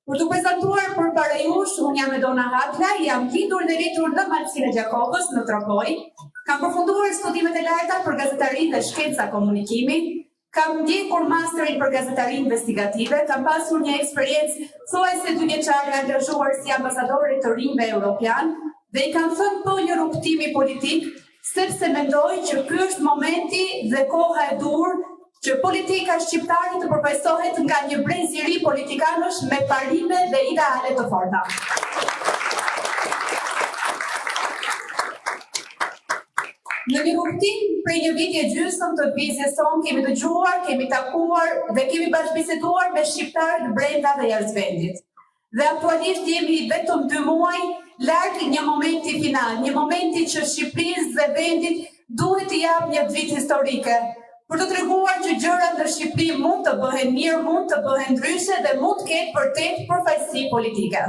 Për të prezantuar përpara jush, unë jam Edona Hatla, jam lindur dhe rritur në Malësinë e Gjakovës në Tropoj. Kam përfunduar studimet e larta për gazetari dhe shkenca komunikimi. Kam ndjekur masterin për gazetari investigative, kam pasur një eksperiencë thuajse 2 vjeçare angazhuar si ambasadore të rinjve europian dhe i kam thënë po një rrugtimi politik, sepse mendoj që ky është momenti dhe koha e dur që politika shqiptare të përfaqësohet nga një brezëri politikanësh me parime dhe ideale të forta. Në një rrugtim prej një viti e gjysmë të vizjes tonë kemi dëgjuar, kemi takuar dhe kemi bashkëbiseduar me shqiptarë brenda dhe jashtë vendit. Dhe aktualisht jemi vetëm 2 muaj larg një momenti final, një momenti që Shqipërisë dhe vendit duhet t'i jap një dritë historike, për të treguar që gjërat në Shqipëri mund të bëhen mirë, mund të bëhen ndryshe dhe mund të ketë vërtet përfaqësi politike.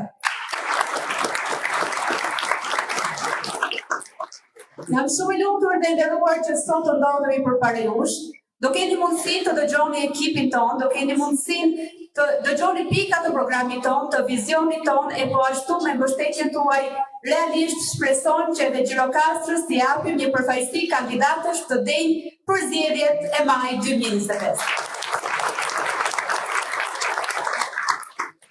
Jam shumë e lumtur dhe nderuar që sot të ndodhemi përpara jush. Do keni mundësi të dëgjoni ekipin ton, do keni mundësi të dëgjoni pika të programit ton, të vizionit ton, e po ashtu me mbështetjen tuaj realisht shpresojmë që edhe Gjirokastrës t'i japim një përfaqësi kandidatësh të denjë për zgjedhjet e maj 2025.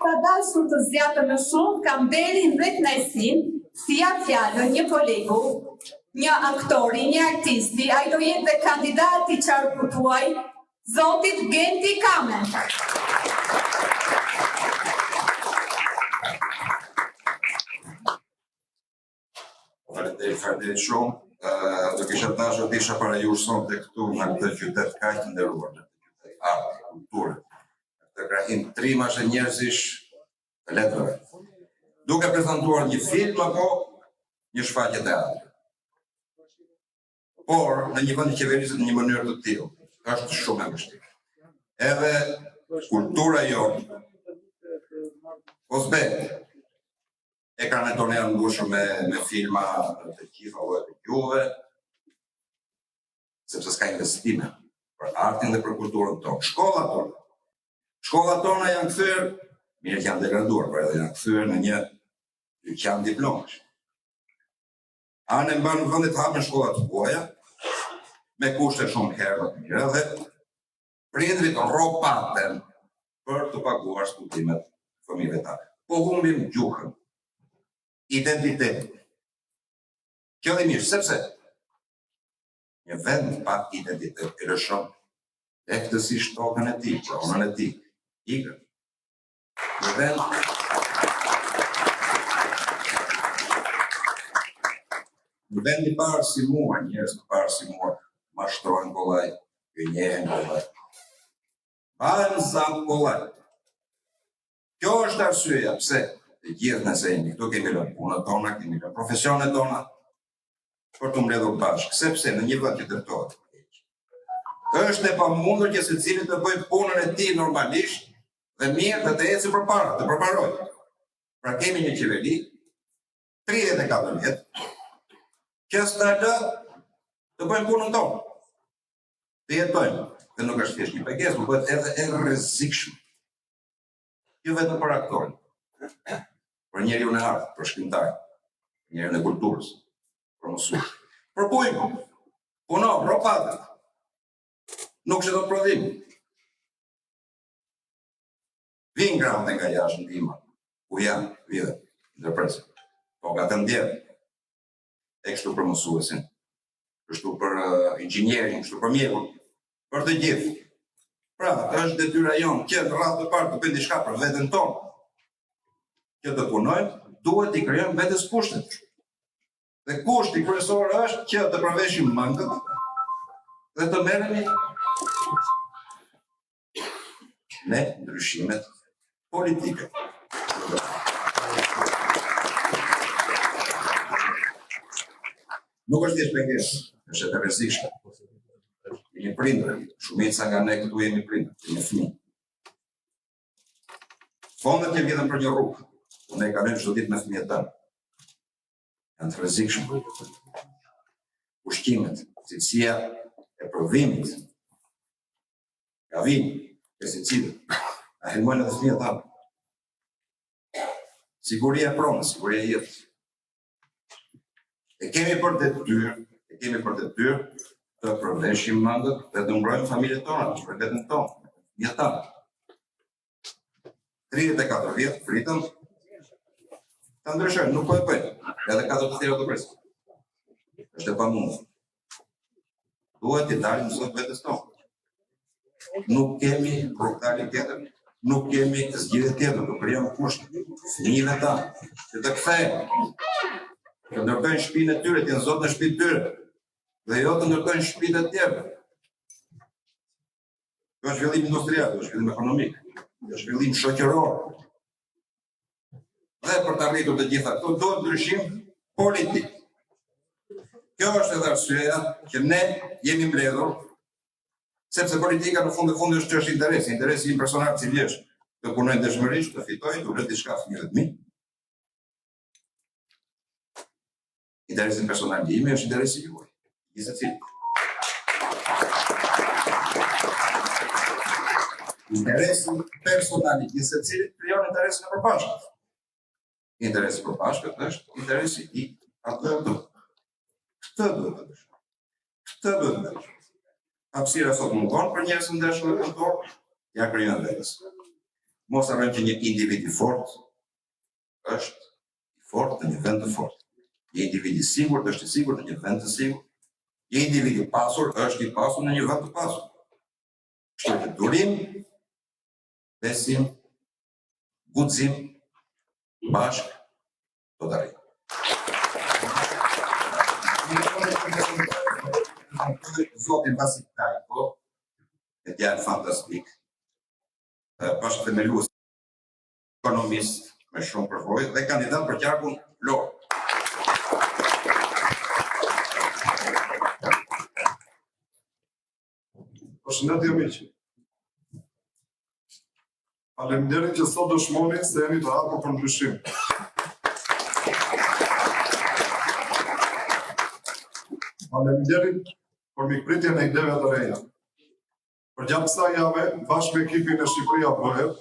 Pa dashur të zgjatëm më shumë, kam derin dhe kënaqësinë si jap fjalën një kolegu, një aktori, një artisti, ai do jetë dhe kandidati qarku tuaj, zotit Genti Kame. Faleminderit shumë. Do kisha dashur të isha para jush sonte këtu në këtë qytet kaq të nderuar, në këtë qytet arte, kulture, të krahim trimash e njerëzish të letrave, duke prezantuar një film apo një shfaqje teatri. Por në një vend të qeverisit në një mënyrë të tillë është shumë e vështirë. Edhe kultura jonë ozbek ekranet tonë janë mbushur me filma të gjitha llojet të gjuhëve, sepse s'ka investime për artin dhe për kulturën tonë. Shkollat tona janë kthyer, mirë që janë degraduar, por edhe janë kthyer në një dyqan diplomash. Anë mban në vende të hapen shkolla të huaja, me kushte shumë herë të mira dhe prindrit rropaten për të paguar studimet fëmijëve tanë. Po humbim gjuhën, identitetin. Kjo dhe mirë, sepse një vend pa identitet e lëshon eftësisht tokën e tij, pronën e tij, ikën. Një vend i parë si mua, njerëz të parë si mua, mashtrojnë kollaj, gënjehen kollaj. Bëhen zam kollaj. Kjo është arsyeja pse të gjithë nëse jemi këtu kemi lënë punët tona, kemi lënë profesionet tona, për të mbledhur bashkë, sepse në një vend që dërtohet. Është e pamundur që secili të bëjë punën e tij normalisht dhe mirë dhe të ecë përpara, të përparojë. Pra kemi një qeveri 34 vjet që s'na lë të bëjmë punën tonë. Të jetojmë, dhe nuk është thjesht një pengesë, por bëhet edhe e rrezikshme. Jo vetëm për aktorin, për njeriu në art, për shkrimtarin, njeriu në kulturës, për mësues. Për bujmë, puno, ropatë, nuk që do të prodhim. Vinë grande nga jashtë ndihma, ku janë, vide, ndërpresë, po nga të ndjerë, e kështu për mësuesin, kështu për inxhinierin, kështu për mjekun, për të gjithë. Pra, është detyra jonë që në radhë të parë të bëjmë diçka për veten tonë. Që të punojmë, duhet t'i krijojmë vetes kushtet. Dhe kushti kryesor është që të përveshim mangët dhe të merremi me ndryshimet politike. Nuk është thjesht pengesë, është e rrezikshme. Jemi prindër, shumica nga ne këtu jemi prindër, jemi fëmijë. Fondet që vjen për një rrugë, unë e kaloj çdo ditë me fëmijët tanë. Janë të rrezikshme. Ushqimet, cilësia e prodhimit, gavimi, pesticidet, a helmojnë edhe fëmijët tanë. siguria e pronës, siguria e jetës. E kemi për detyrë të përveshim mëndët dhe të mbrojmë familjet tona, të shpërtetën tonë, jeta. 34 vjetë fritëm, të ndryshojmë, nuk po e bëjmë, edhe 4 të tjera të presim. Është e pa mundë. Duhet i dalim sot vetës tonë. Nuk kemi rrugtali tjetër, nuk kemi zgjidhje tjetër, nuk krijojmë kushte fëmijëve ta, që të kthehen, të ndërtojnë shtëpinë e tyre, të jenë zot në shtëpitë tyre, dhe jo të ndërtojnë shtëpitë e tjerëve. Kjo është zhvillim industrial, kjo është zhvillim ekonomik, kjo është zhvillim shoqëror. Dhe për të arritur të gjitha këto, duhet ndryshim politik. Kjo është edhe arsyeja që ne jemi mbledhur, sepse politika në fund e fundit është çështje interesi im personal cili është të punoj dëshmërisht, të fitoj, të ulë diçka fëmijëve të mi. Interesi personal im është interesi juaj, i secilit. Interesi personal i secilit krijon interesin e përbashkët. Interesi i përbashkët është interesi i atëve. Këtë duhet të dëshmoj. Këtë duhet të dëshmoj. Hapësira sot mungon për njerëz të ndeshur në kontor, ja krijon vetës. Mos harrojmë që një individ i fortë është i fortë në një vend të fortë. Një individ i sigurt është i sigurt në një vend të sigurt. Një individ i pasur është i pasur në një vend të pasur. Kështu që durim, besim, guxim, bashk, do të arrijmë. Zotin Basit Tajko, e djalë fantastik, bashkë themelues, ekonomist me shumë përvojë dhe kandidat për qarkun Lorë. Përshëndetje miq. Faleminderit që sot dëshmoni se jeni të hapur për ndryshim. Faleminderit për mikpritjen e ideve të reja. Përgjatë kësaj jave, bashkë me ekipin e Shqipëria Bëhet,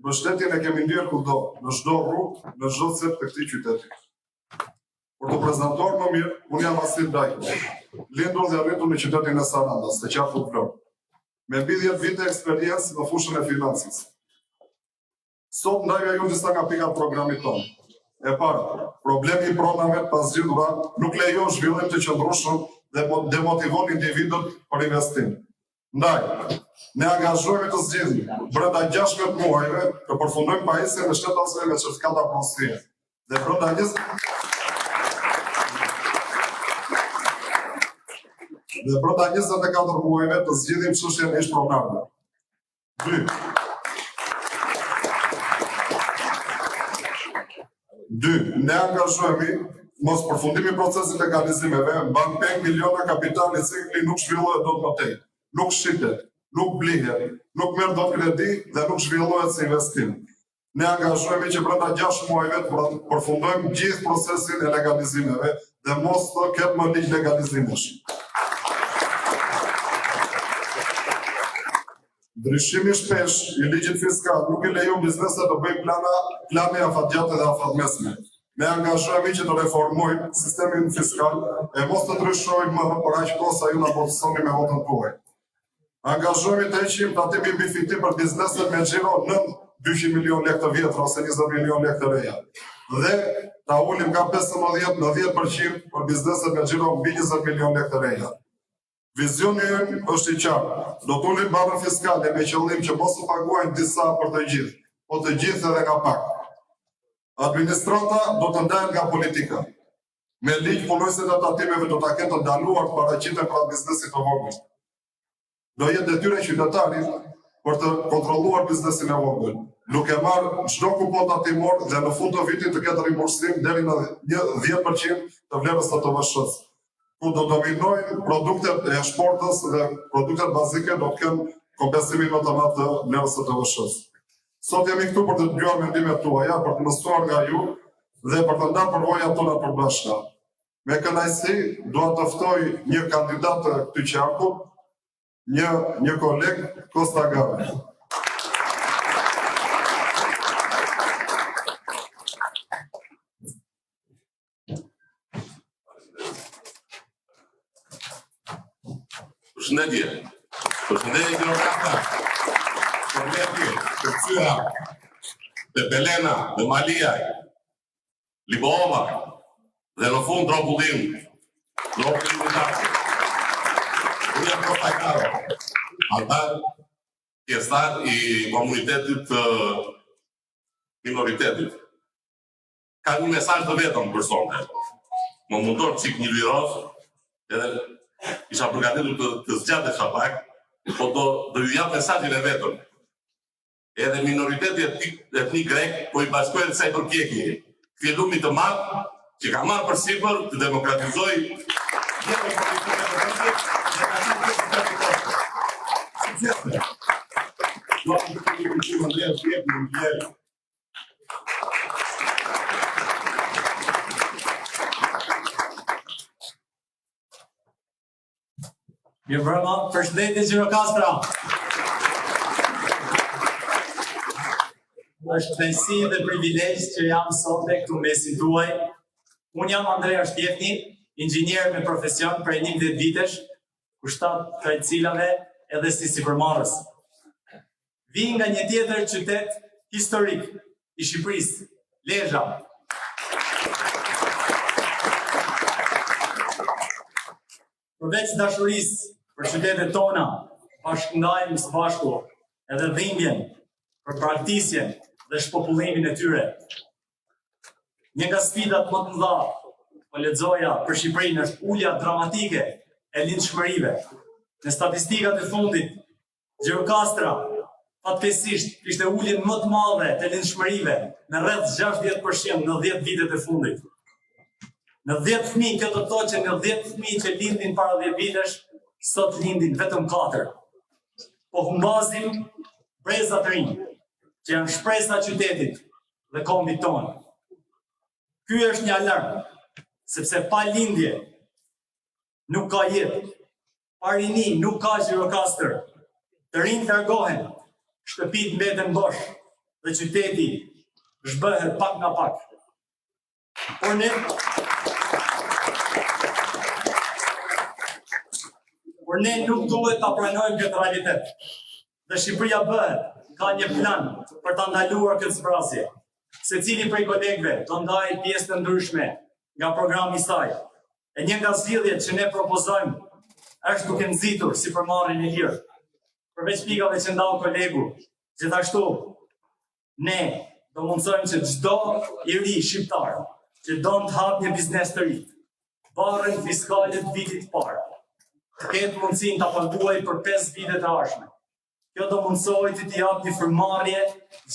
mbështetjen e kemi ndjerë kudo, në çdo rrugë, në çdo cep të këtij qyteti. Për të prezantuar më mirë, unë jam Vasil Dajko, lindur dhe arritur në qytetin e Sarandas, të qarku Vlorë, me mbi 10 vite eksperiencë në fushën e financës. Sot ndajga ju disa nga pikat programit tonë. E para, problemi i pronave pas zgjidhura nuk lejon zhvillim të qëndrueshëm dhe demotivon individët për investim. Ndaj, ne angazhohemi të zgjidhim brenda 16 muajve të përfundojmë pajisjen e shtetësve me certifikata pronësie. Dhe brenda 24 muajve të zgjidhim çështjen e ish-pronarëve. 2. Ne angazhohemi mos përfundimi procesit e legalizimeve, mban 5 miliona kapitali cikli nuk zhvillohet dot më tej. Nuk shitet, nuk blihet, nuk merr dot kredi dhe nuk zhvillohet si investim. Ne angazhohemi që brenda 6 muajve të përfundojmë gjithë procesin e legalizimeve dhe mos të ketë më ligj legalizimesh. Ndryshimi shpesh i ligjit fiskal nuk i lejon bizneset të bëjnë plane afatgjate dhe afatmesme. Ne angazhohemi që të reformojmë sistemin fiskal e mos të ndryshojmë më për aq kohë sa ju na botësoni me votën tuaj. Angazhohemi të heqim tatimi mbi fitim për bizneset me xhiro nën 200 milion lekë të vjetra ose 20 milion lekë të reja. Dhe ta ulim nga 15 në 10% për bizneset me xhiro mbi 20 milion lekë të reja. Vizioni ynë është i qartë. Do të ulim barrën fiskale me qëllim që mos të paguajnë disa për të gjithë, po të gjithë edhe nga pak. Administrata do të ndahen nga politika. Me ligj punojësit e tatimeve do ta kenë të ndaluar të paraqiten pra biznesit të vogël. Do jetë detyrë e qytetarit për të kontrolluar biznesin e vogël. Nuk e marr çdo kupon tatimor dhe në fund të vitit të ketë rimbursim deri në 10% të vlerës së TVSH-s. Ku do dominojnë produktet e eksportës dhe produktet bazike do të kenë kompensimin më të madh të vlerës së TVSH-s. Sot jemi këtu për të dëgjuar mendimet tuaja, për të mësuar nga ju dhe për të ndarë përvojat tona të përbashkëta. Me kënaqësi dua të ftoj një kandidat të këtij qarku, një koleg, Kosta Gave. Përshëndetje. Përshëndetje Gjirokastra. Përshëndetje të Cyra, të Belena, të Maliaj, Liboova, dhe në fund Dropullim i Tarë. Unë jam Kostajkaro, antar pjesëtar i komunitetit minoritetit. Ka një mesazh të vetëm për sonte. Më mundon çik një liroz, edhe isha përgatitur të zgjatesha pak, po do ju jap mesazhin e vetëm. Edhe minoriteti etnik grek po i bashkohet sa i përpjekje. Fillumi të madh që ka marrë përsipër të demokratizoj jetën politike të vendit dhe ka qenë demokratizoj. Suksese. Do të kemi Andrea Shqip në Vjerë. Mirë brëma, përshëndetje Gjirokastra. Është kënaqësi dhe privilegj që jam sonte këtu mesin tuaj. Unë jam Andrea Shqipni, inxhinier me profesion prej 11 vitesh, kushtat të cilave edhe si sipërmarrës. Vi nga një tjetër qytet historik i Shqipërisë, Lezhë. Përveç dashurisë për qytetet tona, bashkëndajmë së bashku edhe dhimbjen për braktisjen dhe shpopullimin e tyre. Një nga sfidat më të mëdha po lexoja për Shqipërinë është ulja dramatike e lindshmërive. Në statistikat e fundit, Gjirokastra fatkeqësisht kishte uljen më të madhe të lindshmërive në rreth 60% në 10 vitet e fundit. Në 10 fëmijë, kjo do të thotë që në 10 fëmijë që lindin para 10 vitesh, sot lindin vetëm 4. Po humbazim breza të rinj, që janë shpresa e qytetit dhe kombit tonë. Ky është një alarm, sepse pa lindje nuk ka jetë, pa rini nuk ka Gjirokastër. Të rinj largohen, shtëpit mbeten bosh dhe qyteti zhbëhet pak nga pak. Por ne nuk duhet ta pranojmë këtë realitet. Dhe Shqipëria ka një plan për ta ndaluar këtë zbrazje. Secili prej kolegëve do ndajë pjesë të ndryshme nga programi i saj. E një nga zgjidhjet që ne propozojmë është duke nxitur sipërmarrjen e lirë. Përveç pikave që ndau kolegu, gjithashtu ne do mundsojmë që çdo i ri shqiptar që don të hapë një biznes të ri, barrën fiskale të vitit të parë, të ketë mundësinë ta paguajë për 5 vite të ardhshme. Kjo do mundsojë të japë një frymëmarrje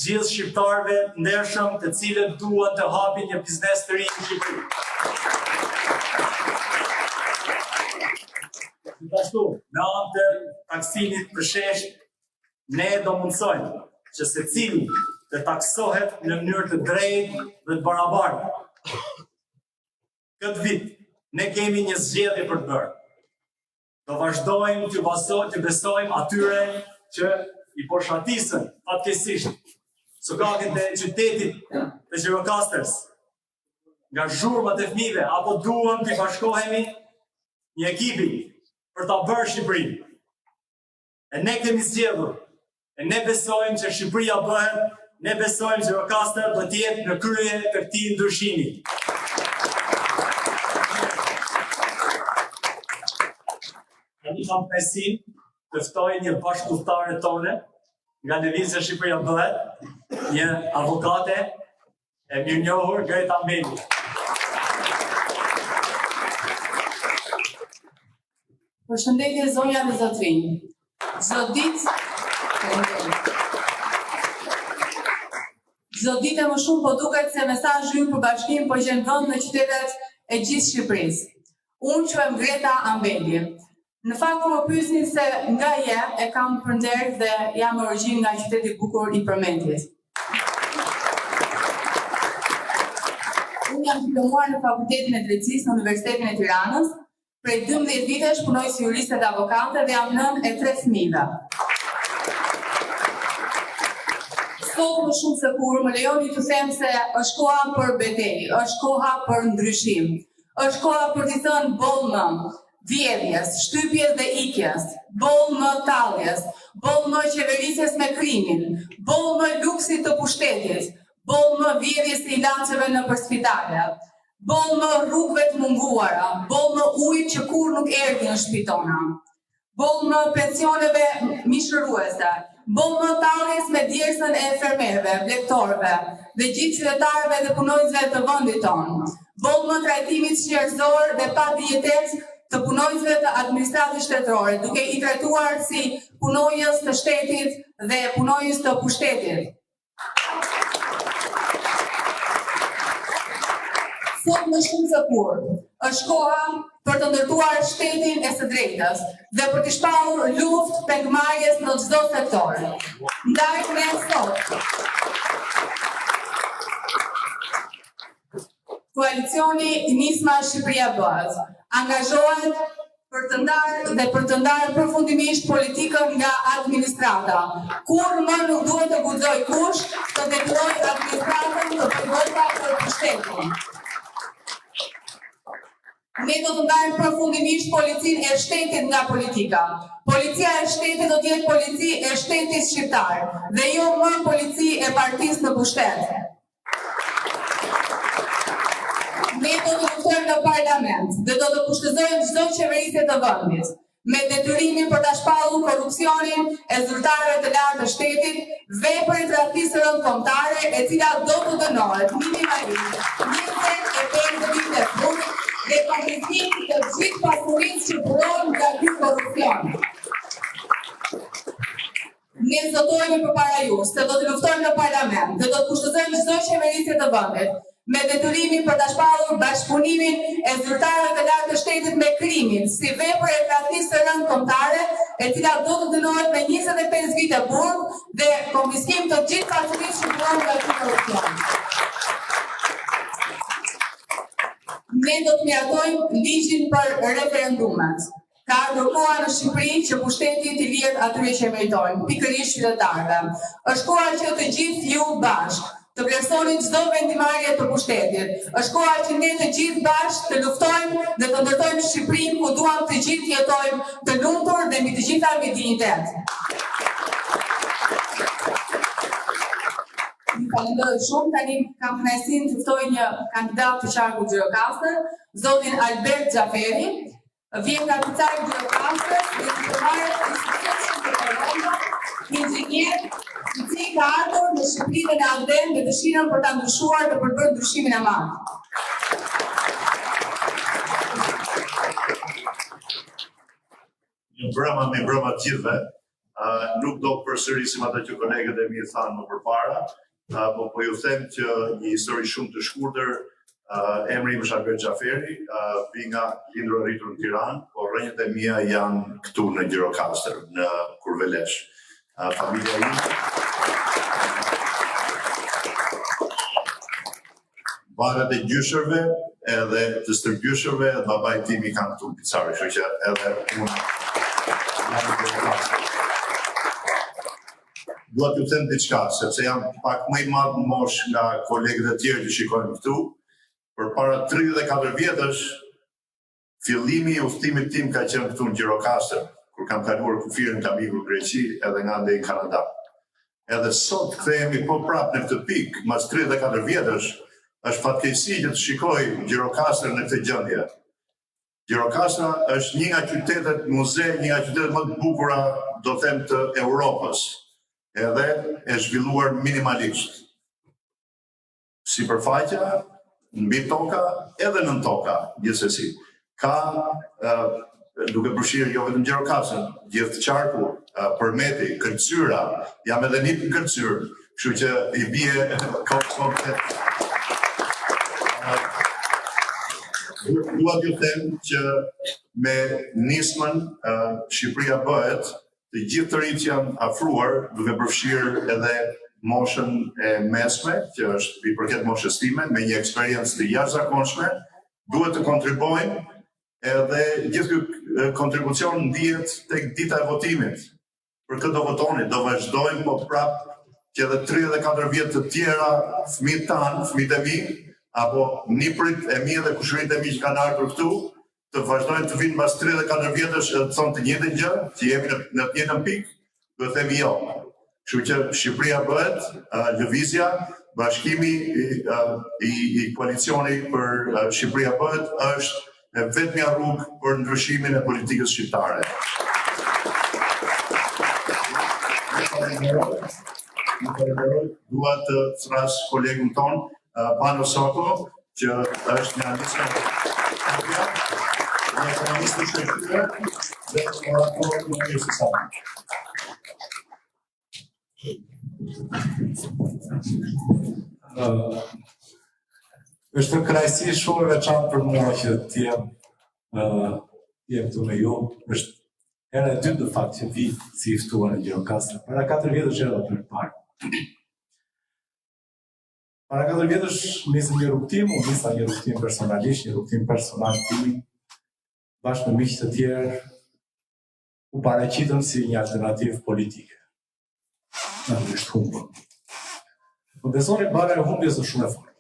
gjithë shqiptarëve të ndershëm, të cilët duan të hapin një biznes të ri në Shqipëri. Gjithashtu, në anë të taksimit për shesh, ne do mundsojmë që secili të taksohet në mënyrë të drejtë dhe të barabartë. Këtë vit, ne kemi një zgjedhje për të bërë. Do vazhdojmë të besojmë atyre që i poshatisën fatkeqësisht sokakët e qytetit të Gjirokastrës nga zhurmat e fëmijëve, apo duam të bashkohemi një ekipi për ta bërë Shqipërinë. E ne kemi zgjedhur, e ne besojmë që Shqipëria bëhet, ne besojmë që Gjirokastra do të jetë në krye të këtij ndryshimi. Tani kam kënaqësinë të ftoj një bashkëpunëtare tonë nga Lëvizja Shqipëria Bëhet, një avokate e mirënjohur, Greta Mbeli. Përshëndetje zonja dhe zotrinj. Çdo ditë më shumë po duket se mesazhi ynë për bashkim po gjen vend në qytetet e gjithë Shqipërisë. Unë quhem Greta Ambeli. Në fakt kur më pyesin se nga jam, e kam përnder dhe jam origjinë nga qyteti i bukur i Përmendjes. Unë jam diplomuar në Fakultetin e Drejtësisë në Universitetin e Tiranës. Prej 12 vitesh punoj si juriste dhe avokate dhe jam nën e 3 fëmijëve. Sot më shumë se kur më lejoni të them se është koha për betejë, është koha për ndryshim, është koha për t'i thënë bollë. vjedhjes, shtypjes dhe ikjes, boll më talljes, boll më qeverisjes me krimin, boll më luksit të pushtetit, boll më vjedhjes të ilaçeve në spitale, boll më rrugëve të munguara, boll më ujë që kur nuk erdhi në shtëpitë tona, boll më pensioneve mishëruese, boll më talljes me djersën e enfermerëve, lektorëve dhe gjithë qytetarëve dhe punonjësve të vendit tonë, boll më trajtimit njerëzor dhe pa dijetet të punonjësve të administratës shtetërore, duke i trajtuar si punonjës të shtetit dhe punonjës të pushtetit. Sot më shumë se kur, është koha për të ndërtuar shtetin e së drejtës dhe për të shpallur luftë pengmarrjes në çdo sektor. Ndaj me sot, koalicioni Nisma Shqipëria Bëhet angazhohet për të ndarë përfundimisht politikën nga administrata. Kur më nuk duhet të guxoj kush të detyroj administratën të përgojta për pushtetin. Ne do të ndajmë përfundimisht policinë e shtetit nga politika. Policia e shtetit do të jetë polici e shtetit shqiptar dhe jo më polici e partisë në pushtet. Ne do të luftojmë në parlament dhe do të kushtëzojmë çdo qeverisje të vendit, me detyrimin për ta shpallur korrupsionin e zyrtarëve të lartë të shtetit, vepër e tradhtisë rëndkombëtare e cila do të dënohet minimalisht 25 vite fut dhe konfiskim të gjithë pasurisë që buron nga ky korrupsion. Ne zotojmë përpara jush se do të luftojmë në parlament dhe do të kushtëzojmë çdo qeverisje të vendit, me detyrimin për ta shpallur bashkëpunimin e zyrtarëve të lartë të shtetit me krimin, si vepër e tradhtisë rëndkombëtare, e cila do të dënohet me 25 vite burg dhe konfiskim të gjithë pasurisë që buron nga ky korrupsion. Ne do të miratojmë ligjin për referendumet. Ka ardhur koha në Shqipëri që pushteti t'i lihet atyre që meritojnë, pikërisht qytetarëve. Është koha që të gjithë ju bashkë të vlerësoni çdo vendimarrje të pushtetit. Është koha që ne të gjithë bashkë të luftojmë dhe të ndërtojmë Shqipërinë ku duam të gjithë jetojmë të lumtur dhe mbi të gjitha me dinjitet. Ju falenderoj shumë. Tani kam kënaqësinë të ftoj një kandidat të qarku Gjirokastër, zotin Albert Xhaferi. Vjen nga Picari Gjirokastër dhe titullare të institucionit të Korona, inxhinier, i cili ka ardhur në Shqipëri dhe në Alden me dëshirën për ta ndryshuar dhe për bërë ndryshimin e madh. Një brëma me brëma të gjithëve, nuk do përsërisim ato që kolegët e mi thanë më përpara, po ju them që një histori shumë të shkurtër. Emri im është Albert Xhaferi, vi nga lindur e rritur në Tiranë, por rrënjët e mia janë këtu në Gjirokastër, në Kurvelesh. Familja ime varet e gjyshërve edhe të stërgjyshërve dhe babai tim i kanë këtu në Picari, kështu që edhe unë dua t'ju them diçka, sepse jam pak më i madh në moshë nga kolegët e tjerë që shikojnë këtu. Përpara 34 vjetësh, fillimi i udhëtimit tim ka qenë këtu në Gjirokastër, kur kam kaluar kufirin kam ikur Greqi edhe nga ande në Kanada. Edhe sot kthehemi po prapë në këtë pikë, mas 34 vjetësh, është fatkeqësi që të shikoj Gjirokastër në këtë gjendje. Gjirokastra është një nga qytetet muze, një nga qytetet më të bukura, do them, të Europës, edhe e zhvilluar minimalisht. Sipërfaqja, mbi toka edhe nën toka, gjithsesi. Ka, duke përfshirë jo vetëm Gjirokastër, gjithë qarku, Përmeti, Kërcyra, jam edhe një në Kërcyrë, kështu që i bie komplet. Dua t'ju them që me nismën Shqipëria Bëhet, të gjithë të rinjtë janë afruar, duke përfshirë edhe moshën e mesme, që është i përket moshës time, me një eksperiencë të jashtëzakonshme, duhet të kontribojnë edhe gjithë ky kontribucion ndihet tek dita e votimit. Për këtë do votoni, do vazhdojmë, po prapë që edhe 34 vjet të tjera fëmijët tanë, fëmijët e mi, apo niprit e mi dhe kushërit e mi që kanë ardhur këtu, të vazhdojnë të vinë pas 34 vjetësh edhe të thonë të njëjtën gjë, që jemi në të njëjtën pikë, do të themi jo. Kështu që Shqipëria bëhet lëvizja, bashkimi i koalicioni për Shqipëria bëhet është e vetmja rrugë për ndryshimin e politikës shqiptare. Dua të thras kolegun ton, Pano Soko, që është një ekonomist i shqiptare dhe orator në Universitetin. Është kënaqësi shumë e veçantë për mua që të jem këtu me ju. Është hera e dytë në fakt që vi si i ftuar në Gjirokastër. Para 4 vjetësh erdha për parë. Para 4 vjetësh nisëm një rrugtim, unë nisa një rrugtim personalisht, një rrugtim personal tim, bashkë me miq të tjerë, u paraqitëm si një alternativë politike. Në është humbur. Më besoni bara e humbjes është shumë e fortë.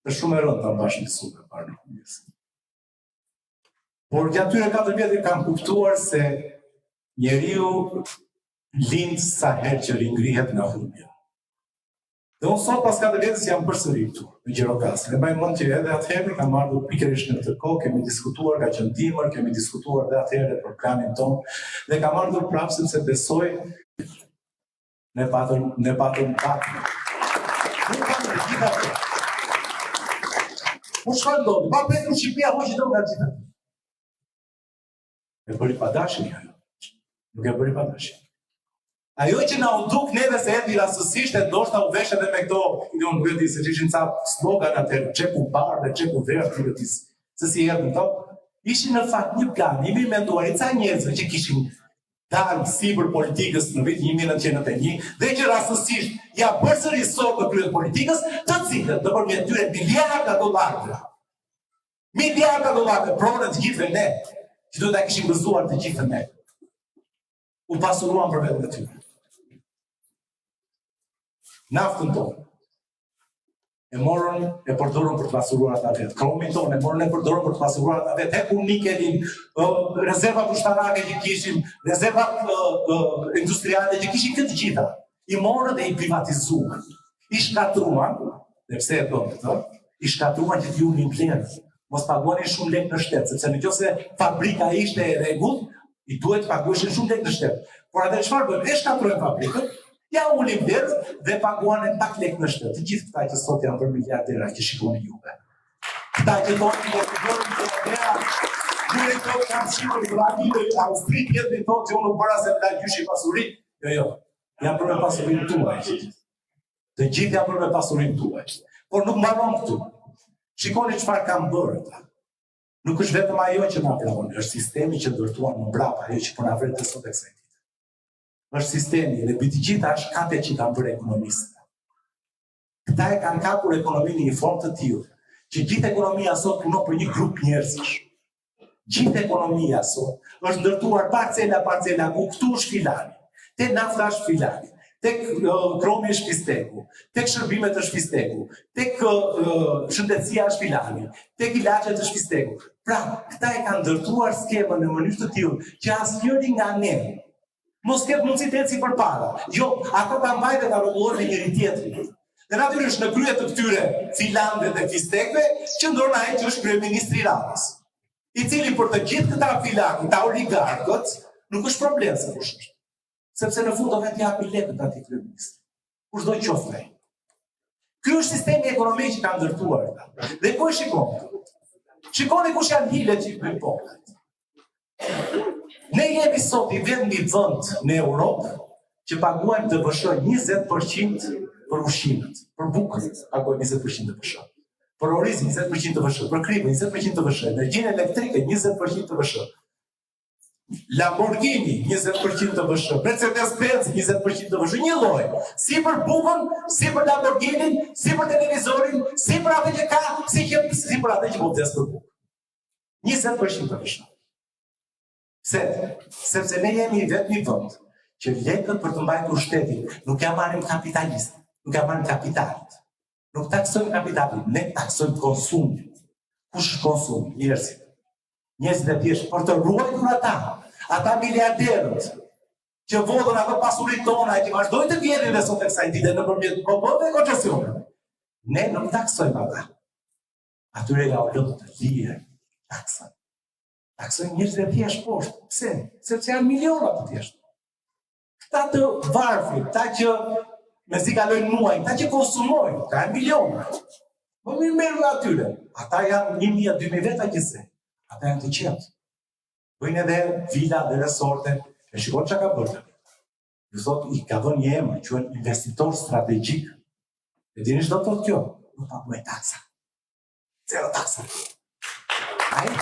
Është shumë e rëndë ta mbash një supe para në humbjes. Por gjatë këtyre 4 vjetëve kam kuptuar se njeriu lind sa herë që ringrihet nga humbja. Dhe unë sot pas 4 vjetës jam përsëri këtu, në Gjirokastër. E mbaj mend që edhe atëherë kam ardhur pikërisht në këtë kohë, kemi diskutuar ka qenë dimër, kemi diskutuar edhe atëherë për planin ton, dhe kam ardhur prapë sepse besoj ne patëm pak. Nuk kam të gjitha të. Po çfarë ndodhi? Pa Petru Shqipëria hoqi dorë nga gjitha. E bëri pa dashje ajo. Nuk e bëri pa dashje. Ajo që na u duk neve se erdhi rastësisht e ndoshta u vesh edhe me këto, unë nuk e di se ishin ca slogan atë, çeku bardhë, çeku verdhë, nuk e di se si erdhën to. Ishin në fakt një plan, i mirë menduar, i ca njerëzve që kishin dalë sipër politikës në vitin 1991 dhe që rastësisht ja përsëri sot në krye të politikës, të cilët nëpërmjet tyre miliarda dollarë. Miliarda dollarë pronën të gjithëve ne, që do ta kishim gëzuar të gjithë ne. U pasuruan për vetën e tyre. Naftën tonë e morën e përdorën për të pasuruar ata vetë. Kromin tonë e morën e përdorën për të pasuruar ata vetë. Heku nikelin, rezervat ushtarake që kishim, rezervat industriale që kishin këtë gjitha. I morën dhe i privatizuan. I shkatruan, dhe pse e bën këtë, i shkatruan që t'ju një vlerë. Mos paguanin shumë lek në shtet, sepse nëse fabrika ishte e rregullt, i duhet të pagueshin shumë lek në shtet. Por atë çfarë bën? E shkatrojnë fabrikën, ja ulin vlerën dhe paguanin pak lek në shtet. Të gjithë këta që sot janë për miliardera që shikoni juve. Këta që thonë që të bërë miliardera, dyre të kam shikur i Brazilë, Austri, tjetëri thonë që unë bëra se të gjyshi pasuri. Jo, janë për me pasurin tuaj. Të gjithë janë për me pasurin tuaj. Por nuk mbaron këtu. Shikoni çfarë kanë bërë ata. Nuk është vetëm ajo që na planon, është sistemi që ndërtuan më mbrapa, ajo që po na vret sot e kësaj dite. Është sistemi dhe mbi të gjitha është kape që kanë bërë ekonomistët. Këta e kanë kapur ekonominë në një formë të tillë, që gjithë ekonomia sot punon për një grup njerëzish. Gjithë ekonomia sot është ndërtuar parcela, ku këtu është filani, te nafta është filani, tek kromi është fisteku, tek shërbimet është fisteku, tek shëndetësia është filani, tek ilaçet është fisteku. Pra, këta e kanë ndërtuar skemën në mënyrë të tillë që asnjëri nga ne mos ketë mundësi të ecë përpara. Jo, ato kanë mbajtur nga rrotullori me njëri tjetrin. Dhe natyrisht në krye të këtyre filandëve dhe fistekëve qëndron ai që është kryeministri Ramës, i cili për të gjithë këta filandë, këta oligarkët, nuk është problem se kush është. Sepse në fund do vetë japi lekët atij kryeministri. Kushdo qoftë ai. Ky është sistemi ekonomik që ka ndërtuar ata. Dhe po e shikoni. Shikoni kush janë hilet që i bëjnë popullit. Ne jemi sot i vetmi vend në Europë që paguajmë DPSH 20% për ushqimet, për bukën paguajmë 20% DPSH. Për orizin 20% DPSH, për kripën 20% DPSH, energjinë elektrike 20% DPSH. Lamborghini 20% DPSH, Mercedes-Benz 20% DPSH, një lloj. Si për bukën, si për Lamborghinin, si për televizorin, si për atë që ka, si për atë që po vdes për bukë. 20% DPSH. Sepse ne jemi vetëm vend që lekët për të mbajtur shtetin nuk ja marrim kapitalistë, nuk ja marrim kapitalit. Nuk taksojmë kapitalin, ne taksojmë konsumin. Kush është konsumi? Njerëzit. njerëzit e thjesht për të ruajtur ata miliarderët që vodhën ato pasuritë tona e që vazhdojnë të vjedhin dhe sot e kësaj dite nëpërmjet kopëve dhe koncesioneve. Ne nuk taksojmë ata. Atyre ja u lënë të lirë taksa. Taksojmë njerëzit e thjesht poshtë. Pse? Sepse janë miliona të thjesht. Këta të varfrit, këta që mezi kalojnë muaj, këta që konsumojnë, ka janë miliona. Më mirë merru nga atyre. Ata janë 1000-2000 veta gjithse. Ata janë të qetë. Bëjnë edhe vila dhe resorte. E shikon që ka bërë. Ju thot, i ka dhënë një emër, quhen investitor strategjik. E dini çdo thotë kjo? Nuk paguaj taksa. Zero taksa. Ai nuk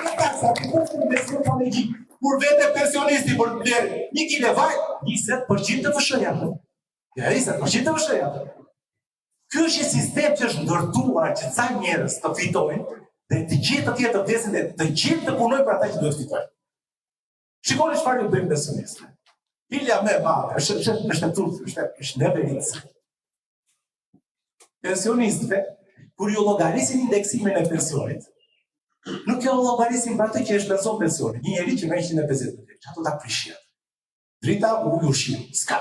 ka taksa, është investitor strategjik. Kur vete pensionisti për të blerë 1 kg vaj, 20% të fshëja. Ja, 20% të fshëja. Ky është një sistem që është ndërtuar që ca njerëz të fitojnë dhe të gjithë të tjerë të vdesin dhe të gjithë të punojnë për ata që duhet fitojnë. Shikoni çfarë ju bëjmë pensionistëve. Hilja më e madhe është neverica. Pensionistëve, kur ju llogarisin indeksimin e pensionit, nuk jo llogarisin për atë që e shpenson pensionin. Një njeri që merr 150 lekë, ato ta prishin. Drita u ushqim, s'ka.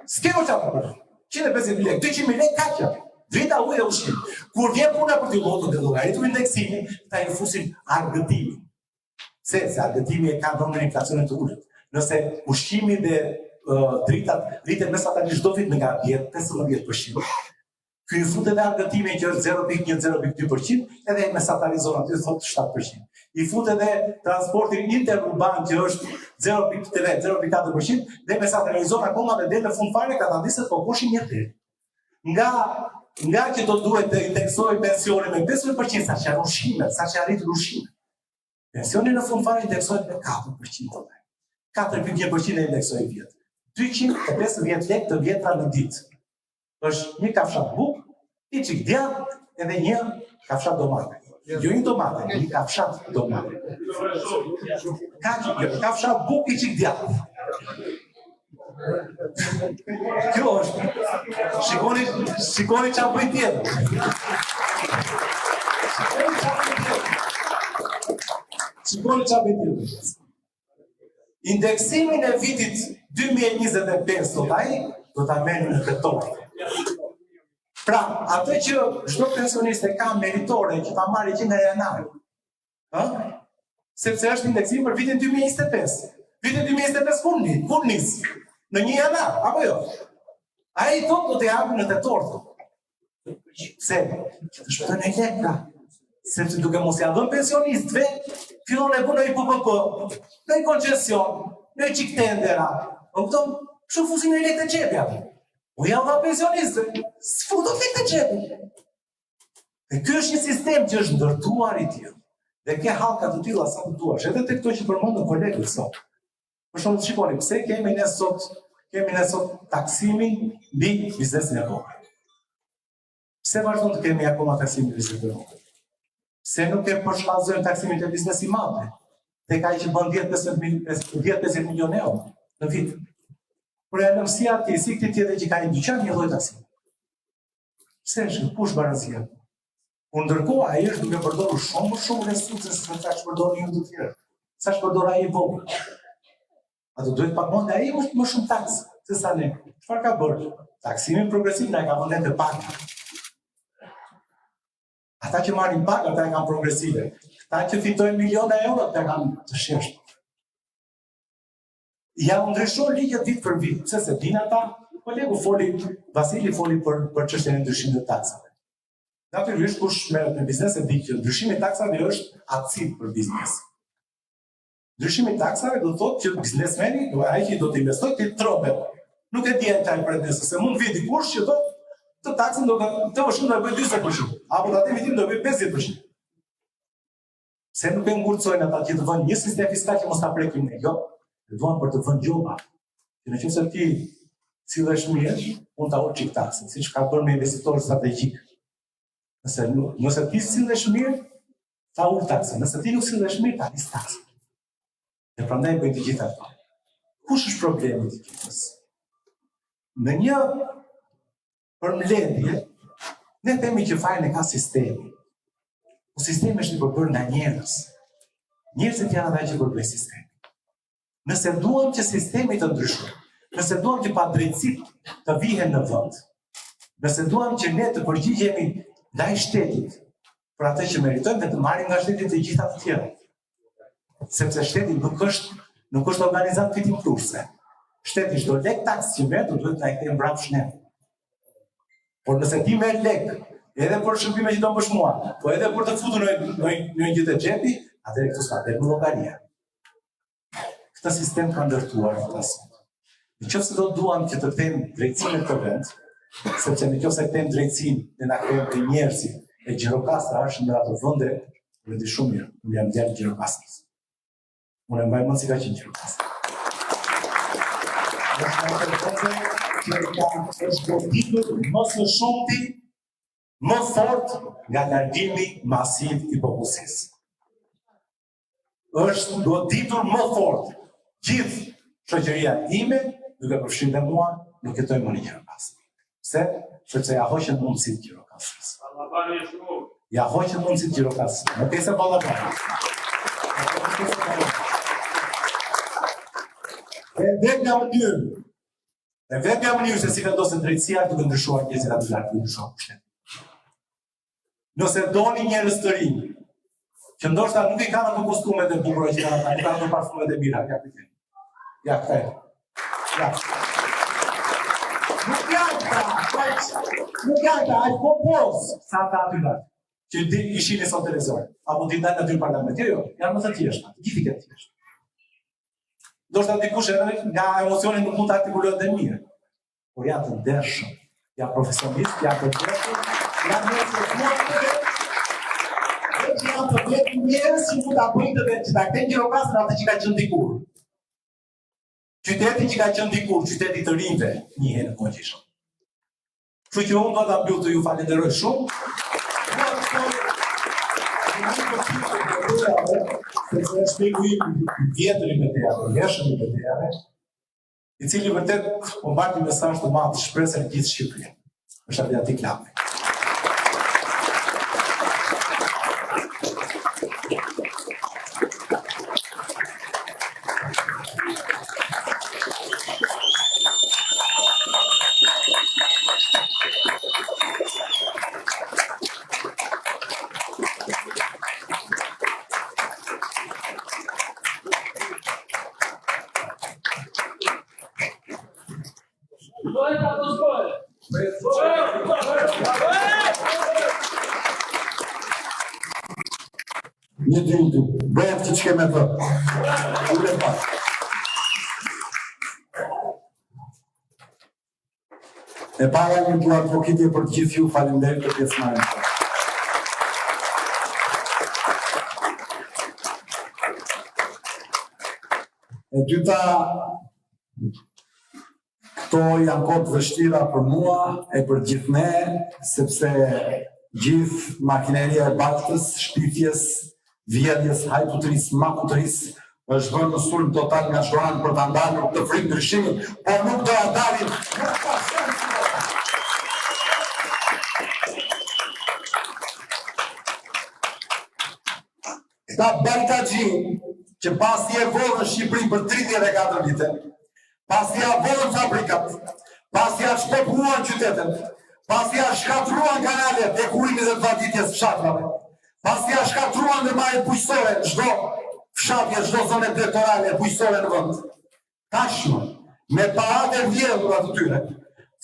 S'ke më çfarë për. 150 lekë, 200.000 lekë kaçë. Drita u ushqim. Kur vjen puna për të llogaritur indeksimin, ta i fusin argëtimin. Se argëtimi e ka dhënë inflacionin të ulët. Nëse ushqimi dhe dritat rriten mesatarisht çdo vit me nga 10-15%. Ky i futet edhe argëtimi që është 0.1-0.2%, edhe mesatarizohet aty thotë 7%. I futet edhe transporti interurban që është 0.3-0.4% dhe mesatarizohet akoma dhe deri në fund fare ka ta disë po kushin një herë. Nga që do duhet të indeksojë pensionin me 50% sa që ushqimet, sa që arritur ushqimet. Pensioni në fund fare indeksohet me 4%. 4.1% e indeksojë vjetë. 250 lekë të vjetra në ditë. Është një kafshat bukë, një çik djathtë edhe një kafshat domate. Jo një domate, një kafshat domate. Kafshat bukë i çik djathtë. Kjo është. Shikoni çfarë bëj tjetër. Shikoni çfarë bëj tjetër. Indeksimin e vitit 2025 sot ai do ta merrni në tetor. Pra, atë që çdo pensionist e ka meritore që ta marrë që nga janari. Sepse është indeksim për vitin 2025. Vitin 2025 kur nis? Në 1 janar, apo jo? Ai do të japë në tetor. Pse? Që të shpëtojnë e lekë. Sepse duke mos ia dhënë pensionistëve, fillon e punoj PPP, në koncesion, në çik tendera. Kupton? Kështu fusin në lekë të xhepja. U janë dha pensionistëve, s'futot lekë të xhepit. Dhe ky është një sistem që është ndërtuar i tillë. Dhe ke hallka të tilla sa të duash, edhe te këto që përmendën kolegët sot. Për shembull, shikoni, pse kemi ne sot taksimin mbi biznesin e vogël. Pse vazhdon të kemi akoma taksimin mbi biznesin e vogël? Se nuk e përshkallëzojmë taksimin të biznesi i madh. Tek ai që bën 10-50 milionë euro në vit. Por e nëmësi ati, si këti tjetër që ka një dyqan, një lloj taksimi. Pse është, kush barazia? Por ndërkohë, ai është duke përdorur shumë resurse se sa që përdorin ju të tjerë. Sa që përdor ai i vogël. Ato duhet paguajnë ai më shumë taksë se sa ne. Çfarë ka bërë? Taksimin progresiv na ka vënë të paga. Ata që marrin paga, ata e kanë progresive. Ata që fitojnë miliona euro, ata kanë të sheshtë. Ja u ndryshon ligjet vit për vit, pse se din ata, kolegu Vasili foli për çështjen e ndryshimit të taksave. Natyrisht kush merret me biznes e di që ndryshimi i taksave është acid për biznes. Ndryshimi i taksave do thotë që biznesmeni, ai që do të investojë ti trobet. Nuk e di ai tani për nesër, se mund vi dikush që thotë të taksën do të vështirë do bëj 40%, apo atë vitin do bëj 50%. Se nuk e ngurcojnë ata që të vënë një sistem fiskal që mos ta prekim ne, jo. Të duan për të vënë gjoba. Që nëse ti sillesh mirë, mund ta ulësh taksën, siç ka bërë me investitorë strategjik. Nëse ti sillesh mirë, ta ul taksën. Nëse ti nuk sillesh mirë, ta nis taksën. Dhe prandaj bëj të gjitha këto. Kush është problemi i gjithës? Në një përmbledhje, ne themi që fajin e ka sistemi. Po sistemi është i përbërë nga njerëz. Njerëzit janë ata që përbëjnë sistemi. Nëse duam që sistemi të ndryshojë, nëse duam që padrejtësitë të vihen në vend, nëse duam që ne të përgjigjemi ndaj shtetit për atë që meritojmë dhe të marrim nga shteti të gjitha të tjera. Sepse shteti nuk është organizat fitimprurse. Shteti çdo lek taks që merr duhet ta kthejë mbrapsht ne. Por nëse ti merr lek edhe për shërbime që do bësh mua, po edhe për të futur në një gjë të xhepi, atëherë këtu s'ka derë llogaria. Këtë sistem ka ndërtuar ata sot. Nëse do duam që të kthejmë drejtsinë në këtë vend, sepse nëse kthejmë drejtsinë dhe na kthejmë te njerëzit e Gjirokastra është në ato vende, më di shumë mirë, unë jam djalë Gjirokastrës. Unë mbaj mend si ka qenë Gjirokastra. Është goditur më së shumti, më fort nga largimi masiv i popullsisë. Është goditur më fort. Gjithë shoqëria ime, duke përfshirë dhe mua, nuk jetoj më në Gjirokastër. Pse? Sepse ja hoqën mundësitë Gjirokastrës. Ja hoqën mundësitë Gjirokastrës. Nuk e se ballabani. E vetja mënyrë se si vendoset drejtësia duke ndryshuar njerëzit aty lart, ndryshuar pushtetin. Nëse doni njerëz të rinj, që ndoshta nuk i kanë ato kostumet e bukura që kanë ata, nuk kanë ato parfumet e mira, ja këtë. Ja këtë. Ja. Nuk janë ta, aq popos sa ata aty lart. Që ishin në sot televizor, apo ti ndaj në dy parlament, jo, janë më të thjeshta, gjithë këtë thjeshtë. Ndoshta dikush edhe nga emocioni nuk mund të artikulohet dhe mirë, por janë të ndershëm, janë profesionistë, janë të drejtë, janë njerëz që mund ta bëjnë dhe që ta kthejnë Gjirokastrën atë që ka qenë dikur. Qyteti që ka qenë dikur, qyteti të rinjve, njihen në konjishëm. Kështu që unë do ta mbyll të ju falenderoj shumë. Sepse është miku im vjetër i BTA-ve, jeshëm i BTA-ve, i cili vërtet po mbajti mesazh të madh të shpresën e gjithë Shqipërisë. Është Adriati Klapi. Një dy, bëjmë që qëke me të. Ule pa. E para një duar pokitje për të gjithë ju, faleminderit të pjesëmarrjes. E dyta, këto janë kohë të vështira për mua e për gjithë ne, sepse gjithë makineria e baltës, shpifjes, vjedhjes, hajputërisë, makutërisë, është vënë në sulm total nga Zhoran për të ndalur të frikë ndryshimin, por nuk do ja dalin. Këta baltaxhin që pasi e vodhën Shqipërinë për 34 vite, pasi ja vodhën fabrikat, pasi ja shpopulluan qytetet, pasi ja shkatruan kanalet e kurimit dhe të vaditjes fshatrave, pasi ja shkatruan ndërmarrjet bujqësore, çdo fshatje, çdo zonë elektorale bujqësore në vend. Tashmë, me paratë e vjedhura të tyre,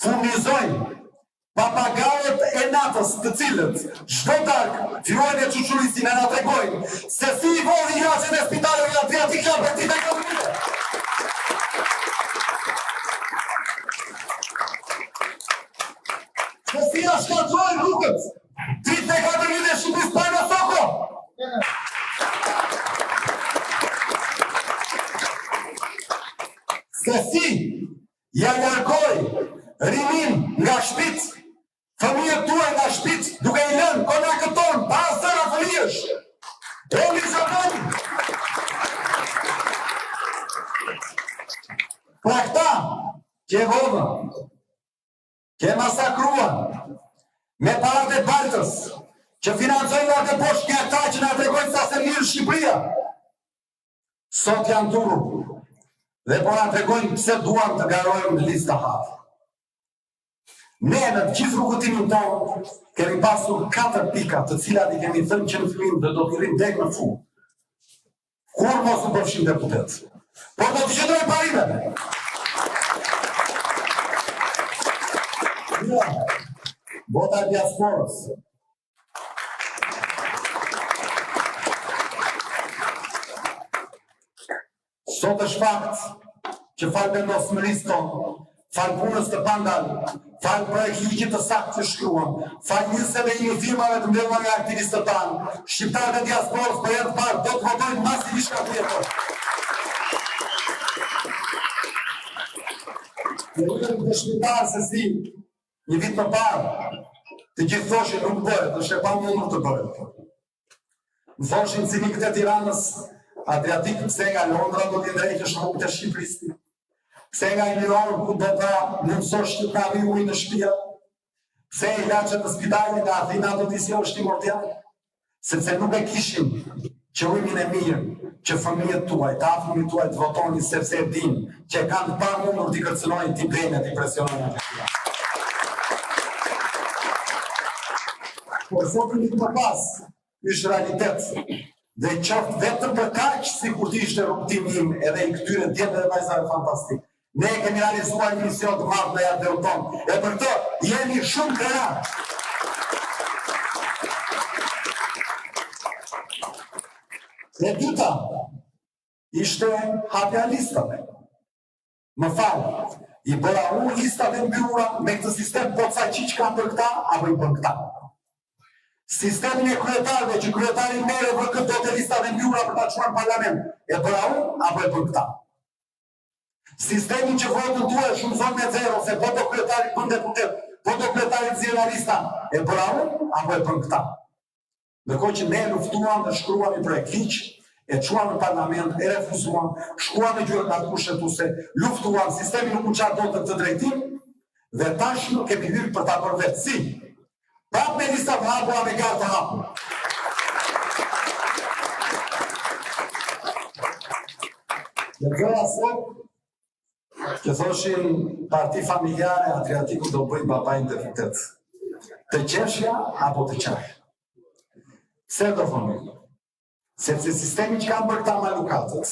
furnizojnë papagallët e natës, të cilët çdo darkë fillojnë e çuçurisin e na tregojnë se si i vodhi jashtë e spitaleve Adriati Klapi për të ekonominë. Se si ja shkatrojnë rrugët, 34 vite Shqipërisë pa në soko. Se si ja largoj rinin nga shtëpitë, fëmijët tuaj nga shtëpitë, duke i lënë konakët tonë pa asnjë fëmijësh. Eli Zhogani. Pra këta që e vodhën, që e masakruan, me paratë e baltës, që financojnë nga të poshtë nga ta që nga tregojnë sa se mirë Shqipëria, sot janë turur dhe po nga tregojnë pse duan të garojnë në listë të hapë. Ne në të gjithë rrugëtimin tonë kemi pasur 4 pika të cilat i kemi thënë që në fillim dhe do t'i rrim dek në fund. Kur mos u përfshim deputet. Por do të qëndrojmë parimeve. Vota e diasporës. Sot është fakt që falë vendosmërisë tonë, falë punës të pandal, falë projekt ligjit të saktë që shkruan, falë 21 firmave të mbledhura nga aktivistët tanë, shqiptarët e diasporës për herë të parë do të votojnë masivisht ka tjetër. Ne jemi dëshmitarë se si një vit më parë, të gjithë thoshin nuk bëhet, është e pamundur të bëhet. Më thoshin cinikët e Tiranës, Adriatik, pse nga Londra do t'i drejtësh rrugët e Shqipërisë, pse nga Ilion ku do ta mësosh shqiptari ujë në shtëpia, pse ilaçet të spitalit nga Athina do t'i sjellësh ti mordial, sepse nuk e kishim qëllimin e mirë që fëmijët tuaj, të afërmit tuaj të votonin sepse e dinë që kanë të pamundur t'i kërcënojnë, t'i brenë, t'i presionojnë atë. Por sot një të pas, është realitet, dhe qoftë vetëm për kaq si kur t'ishte rrugtimi im edhe i këtyre djemë dhe vajzave fantastik. Ne kemi realizuar një mision të madh në jetën tonë, e për të jemi shumë krenar. E dyta ishte hapja listave. Më falë, i bëra unë listave mbyllura me këtë sistem po ca qiq ka për këta, apo i bën këta. Sistemin e kryetarëve që kryetari merre për këtë do të listave mbyllura për ta çuar në parlament, e bëra unë apo e bën këta. Sistemin që votën tuaj shumëson me 0, se po do kryetari bën deputet, po do kryetari nxjerrë lista, e bëra unë apo e bën këta. Ndërkohë që ne luftuam dhe shkruam një projekt ligj, e çuam në parlament, e refuzuam, shkuam në gjykatë kushtetuese, luftuam, sistemi nuk u qa dot këtë drejtim, dhe tash nuk kemi hyrë për ta bërë vetë. Si? Prap me lista të hapura me garë të hapur. Dhe këra sot, që thoshin parti familjare, Adriatiku do bëjnë babajnë deputet. Të qeshja apo të qaj? Se do thonë? Sepse sistemi që kam për këta malukatës,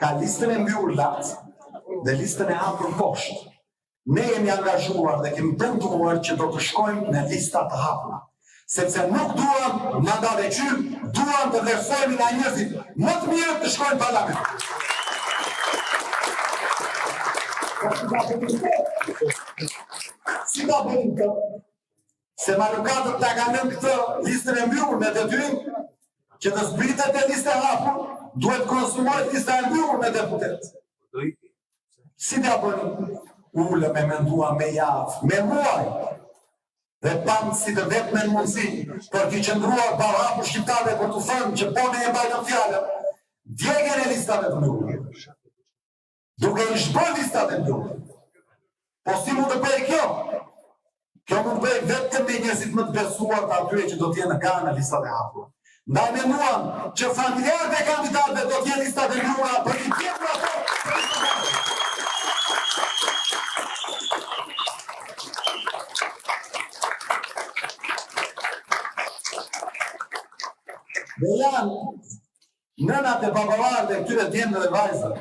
ka listën e mbyur latë dhe listën e hapur poshtë. Ne jemi angazhuar dhe kemi premtuar që do të shkojmë në lista të hapura. Sepse nuk duam mandate qyrë, duam të vlerësojmë nga njerëzit më të mirë të shkojnë parlament. Si ta bëjmë të? Se malukatët ta kanë lënë këtë listën e mbyllur me detyrim që të zbritet e listë e hapur, duhet konsumohet lista e mbyllur me deputet. Si ta bëjmë? Ullë me mendua me javë, me muaj, dhe pamë si të vetë me në mundësi, për t'i qëndruar para hapur shqiptare për të thënë që po ne e bajtën fjallën, djegën e listave të mbyllur. Duke i shbër listave të mbyllur. Po si mund të bëjë kjo? Kjo mund të bëjë vetëm me njësit më të besuar të atyre që do t'jenë nga në listave hapur. Ndaj menduam që familjarët e kandidatëve do t'jenë listave të mbyllura për t'i tjetur ato. Dhe janë nënat e babalarët e këtyre djemëve dhe vajzave.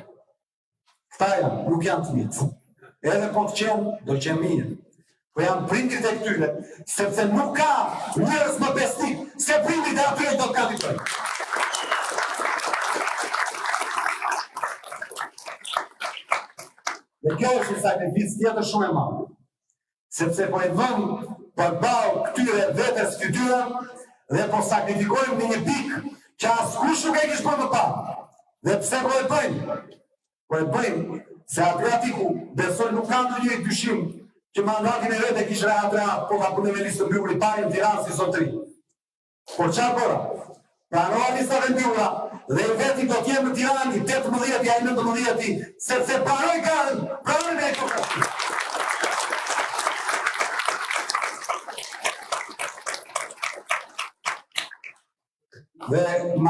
Këta janë, nuk janë të mitë. Edhe po të qenë, do qenë mirë. Po janë prindrit e këtyre, sepse nuk ka njerëz më besnik, se prindrit e atyre do të kandidojnë. Dhe kjo është një sakrificë tjetër shumë e madhe. Sepse po e vëmë përballë këtyre vetes fytyrën, dhe po sakrifikojmë në një pikë që askush nuk e kishë për më parë. Dhe pse po e bëjmë? Po e bëjmë se Adriatiku besoj nuk ka ndonjë dyshim që mandatin e vetë kishë rehat, po ta punë me listë mbyllur i parë në Tiranë si sotri. Por çfarë bëra? Pranova listave mbyllura dhe i veti do t'jenë në Tiranë i 18 i 19, sepse paroj garën, pranoj me ekokrati.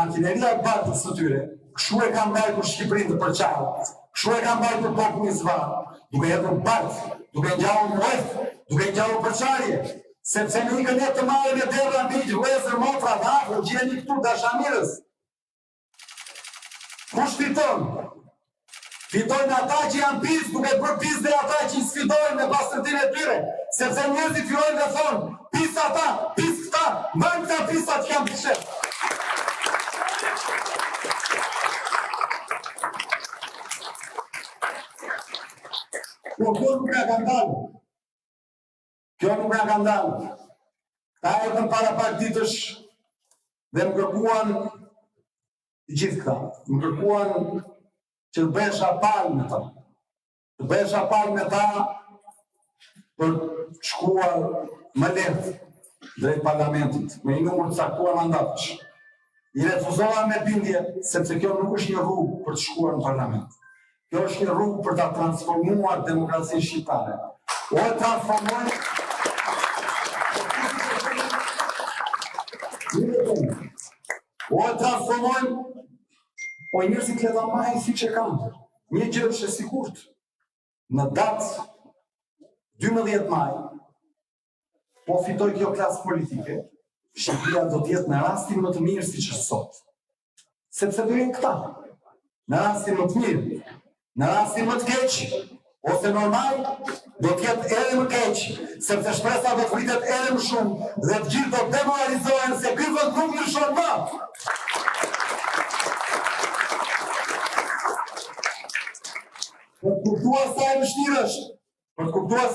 makineria e barkës së tyre, kështu e kanë bajë për Shqipërinë të përqarë, kështu e kanë bajë për popullin zvarë, duke hedhur barkë, duke ngjallur mreth, duke ngjallur përçarje, sepse në ikën e të marrën e derra miq, vëllezër, motra, afër, gjeni këtu dashamirës. Kush fiton? Fitojnë ata që janë pis, duke bërë pis dhe ata që i sfidojnë me pastërtinë e tyre, sepse njerëzit fillojnë dhe thonë, pis ata, pis këta, mbajnë këta pisat që janë pishet. Po kjo nuk nga ka ndalë. Kjo nuk nga ka ndalë. Ta erdhën para pak ditësh dhe më kërkuan gjithë këta. Më kërkuan që të bëhesha palë me ta. Të bëhesha palë me ta për shkuar më lehtë drejt parlamentit, me një numër të caktuar mandatësh. I refuzova me bindje, sepse kjo nuk është një rrugë për të shkuar në parlament. Kjo është një rrugë për ta transformuar demokracinë shqiptare. O e transformojnë po njerëzit le ta marrin siç e kanë. Një gjë është e sigurt. Në datë 12 maj, po fitoj kjo klasë politike, Shqipëria do të jetë në rastin më të mirë siç është sot. Sepse do jenë këta. Në rastin më të mirë, në rastin më të keq, ose normal, do të jetë edhe më keq, sepse shpresa do të vritet edhe më shumë dhe të gjithë do të demoralizohen se ky vend nuk ndryshon më. Për të kuptuar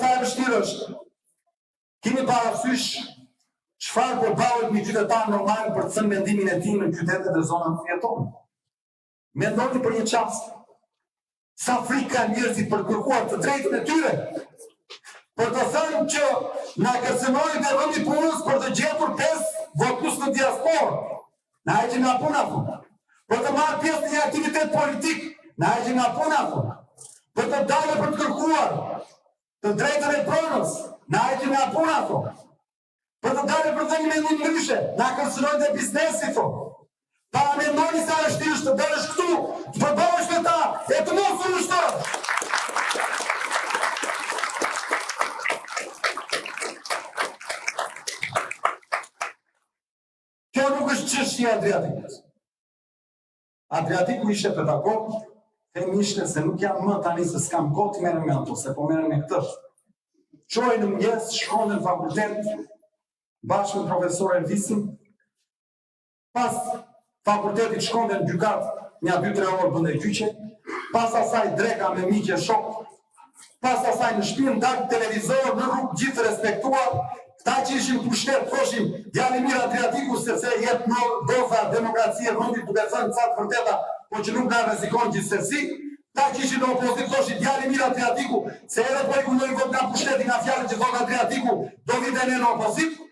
sa e vështirë është, keni parasysh çfarë përballet një qytetar normal për të thënë mendimin e tij në qytetet e zonave ku jeton. Mendoni për një çast. Sa frikë kanë njerëzit për kërkuar të drejtën e tyre, për të thënë që na kërcënojnë te vendi punës për të gjetur 5 votus në diasporë. Na heqin nga puna thonë. Për të marrë pjesë në një aktivitet politik, na heqin nga puna thonë. Për të dalë për të kërkuar të drejtën e pronës, na heqin nga puna thonë. Për të dalë për të një mendim ndryshe, na kërcënojnë dhe biznesi thonë. Pa mendoni sa është thjesht të dalësh këtu, të përballësh me ta, e të mos u ushtrosh. Kjo nuk është çështje e Adriatikut. Adriatiku ishte pedagog, them ishte se nuk jam më tani se s'kam kohë të merrem me ato, se po merrem me këtë. Çoj në mëngjes, shkon në fakultet, bashkë me profesor Elvisin, pas fakultetit shkonde në gjykat një 2-3 orë bënde gjyqe, pas asaj dreka me miqe shok, pas asaj në shtëpi dalë televizor në rrugë gjithë respektuar, këta që ishim pushtet, thoshim, djali mirë Adriatiku, sepse jetë në doza demokracie vendit duke thënë ca të vërteta, po që nuk na rrezikon gjithsesi, këta që ishin në opozit, thoshim, djali mirë Adriatiku, se edhe po i kundoj vot nga pushteti nga fjalët që thot Adriatiku, do vite ne në opozit.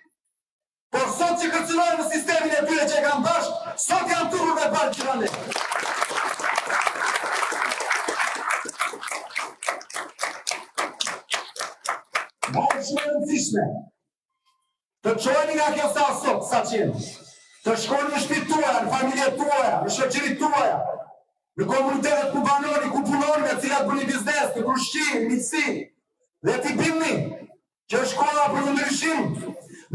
Por sot që kërcënojnë në sistemin e tyre që e kanë bashkë, sot janë turur me parë që kanë. Ma e shumë e rëndësishme, të qojnë nga kjo sa sot, sa qenë, të shkojnë në shtëpitë tuaja, në familjet tuaja, në shoqëritë tuaja, në komunitetet ku banoni, ku punoni, me cilat bëni biznes, në krushqi, në miqësi, dhe t'i bindni që është koha për të ndryshim.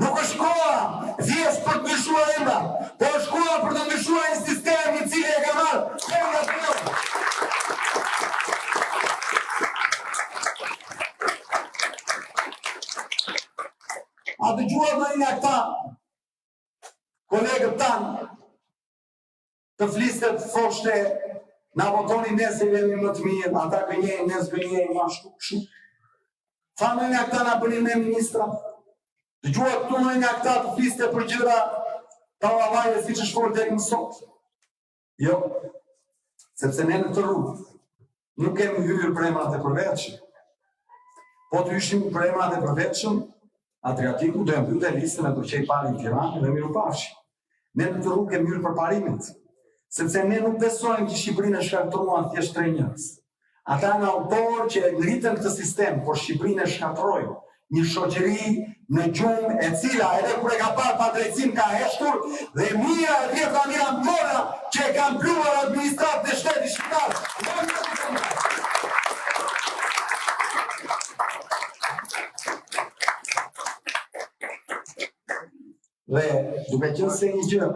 Nuk është koha thjesht për të ndryshuar emra, po është koha për të ndryshuar një sistem i cili e ka marrë emra të jo. A dëgjuar në nga këta kolegët tanë të flistet thoshte na votoni ne se jemi më të mirë, ata gënjejnë, ne zgënjejnë, ma shku kështu. Tha në nga këta na bënin me ministra. Dëgjuar këtu në nga këta të fliste për gjëra ta lavaje si që shkor deri më sot. Jo, sepse ne në të rrugë nuk kemi hyrë për emrat e përveçshëm. Po të hyshim për emrat e përveçshëm, Adriatiku do e mbyte listën e do qej pari në Tiranë dhe mirupafshi. Ne në të rrugë kemi hyrë për parimet, sepse ne nuk besojmë që Shqipërinë e shkatruan thjesht 3 njerëz. Ata në autorë që ngritën këtë sistem, por Shqipërinë e shkatrojnë. një shoqëri në gjumë e cila edhe kur e ka parë pa drejtësim ka heshtur dhe mira e vjetra mira mbora që e kanë pluar administratë dhe shteti shqiptar. Dhe duke qenë se një gjë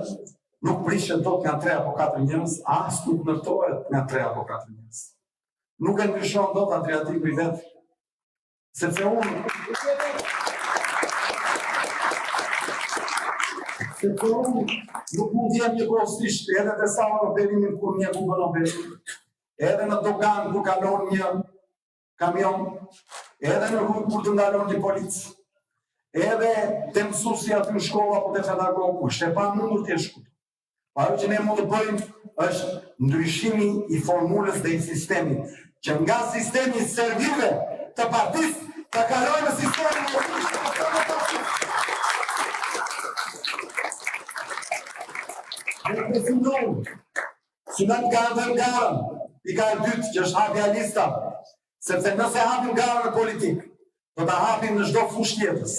nuk prishet dot nga 3 apo 4 njerëz, as nuk ndërtohet nga 3 apo 4 njerëz. Nuk e ndryshon dot Adriatiku i vet, sepse unë nuk mund të jem njëkohësisht edhe te salla në Belimin kur një kubë në Belim, edhe në dogan kur kalon një kamion, edhe në rrugë kur të ndalon një polic, edhe të mësuesi aty në shkolla apo te pedagogu, është e pamundur të jesh këtu. Ajo që ne mund të bëjmë është ndryshimi i formulës dhe i sistemit, që nga sistemi servive të partisë të kalojnë në sistemin dhe synojmë ka ndër garën, pika e dytë që është hapja listave, sepse nëse hapim garën në politikë, do ta hapim në çdo fushë tjetër.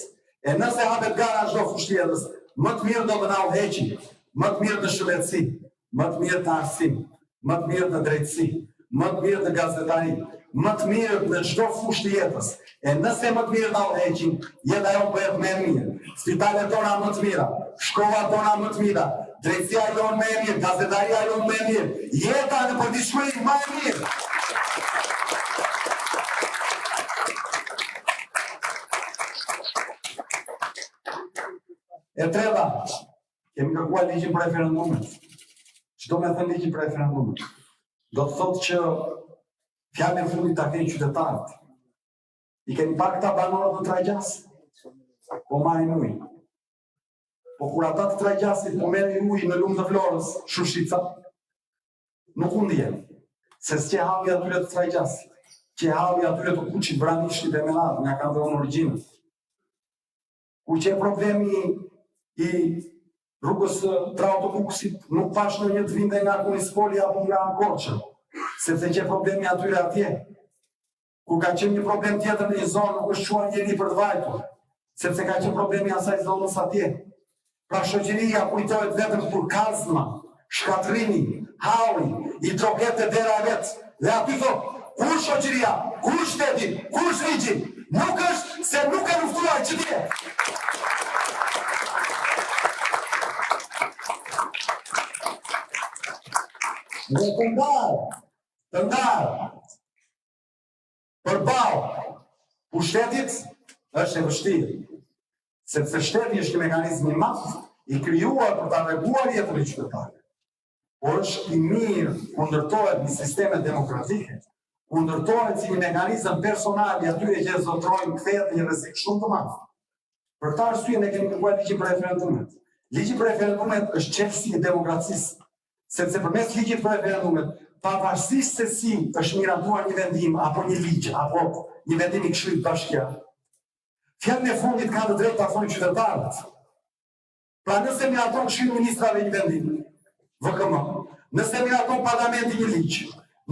E nëse hapet gara në çdo fushë tjetër, më të mirë do të na udhëheqin, më të mirë në shëndetësi, më të mirë në arsim, më të mirë në drejtësi, më të mirë në gazetari, më të mirë në çdo fushë tjetër. E nëse më të mirë na udhëheqin, jeta jonë bëhet më e mirë. Spitalet tona më të mira, shkollat tona më të mira, drejtësia jonë më e mirë, gazetaria jonë më e mirë, jeta në përditshmëri më e mirë. E treta, kemi kërkuar ligjin për referendumet. Çdo me thënë ligjin për referendumet, do të thotë që fjalën e fundit ta kenë qytetarët. I keni parë këta banorët në Trajgjas? Po marrin ujë. Po kur ata të Trajgjasit po merrin ujë në lumë të Florës, Shushica, nuk u ndjen. Se s'qe havi atyre të Trajgjasit, që havi atyre të Kuçit, Vranishtit e Merat, nga kanë dhënë origjinën. Ku që problemi i rrugës Trautobuksit nuk pash në një të vinde nga Kunispoli apo nga Korçë, sepse që problemi atyre atje. Kur ka qenë një problem tjetër në një zonë, nuk është quar njeri për të vajtur, sepse ka qenë problemi asaj zonës atje. Pra shoqëria kujtohet vetëm kur kazma, shkatrimi, halli, i troket e dera vetë, dhe aty thot, kur shoqëria, kur shteti, kur ligji, nuk është se nuk e luftuar që tje. Dhe të ndarë, përballë pushtetit është e vështirë, sepse shteti është një mekanizëm i madh i krijuar për ta rreguar jetën e qytetarëve. Por është i mirë kur ndërtohet një sisteme demokratike, kur ndërtohet si një mekanizëm personal i atyre që zotrojnë kthehet në një rrezik shumë të madh. Për këtë arsye ne kemi kërkuar ligjin për referendumet. Ligji për referendumet është çelësi e demokracisë, sepse përmes ligjit për referendumet, pavarësisht se si është miratuar një vendim apo një ligj apo një vendim i Këshillit Bashkiak, fjalën e fundit kanë të drejtë ta thonë qytetarët. Pra nëse miraton Këshilli Ministrave një vendim, VKM, nëse miraton parlamenti një ligj,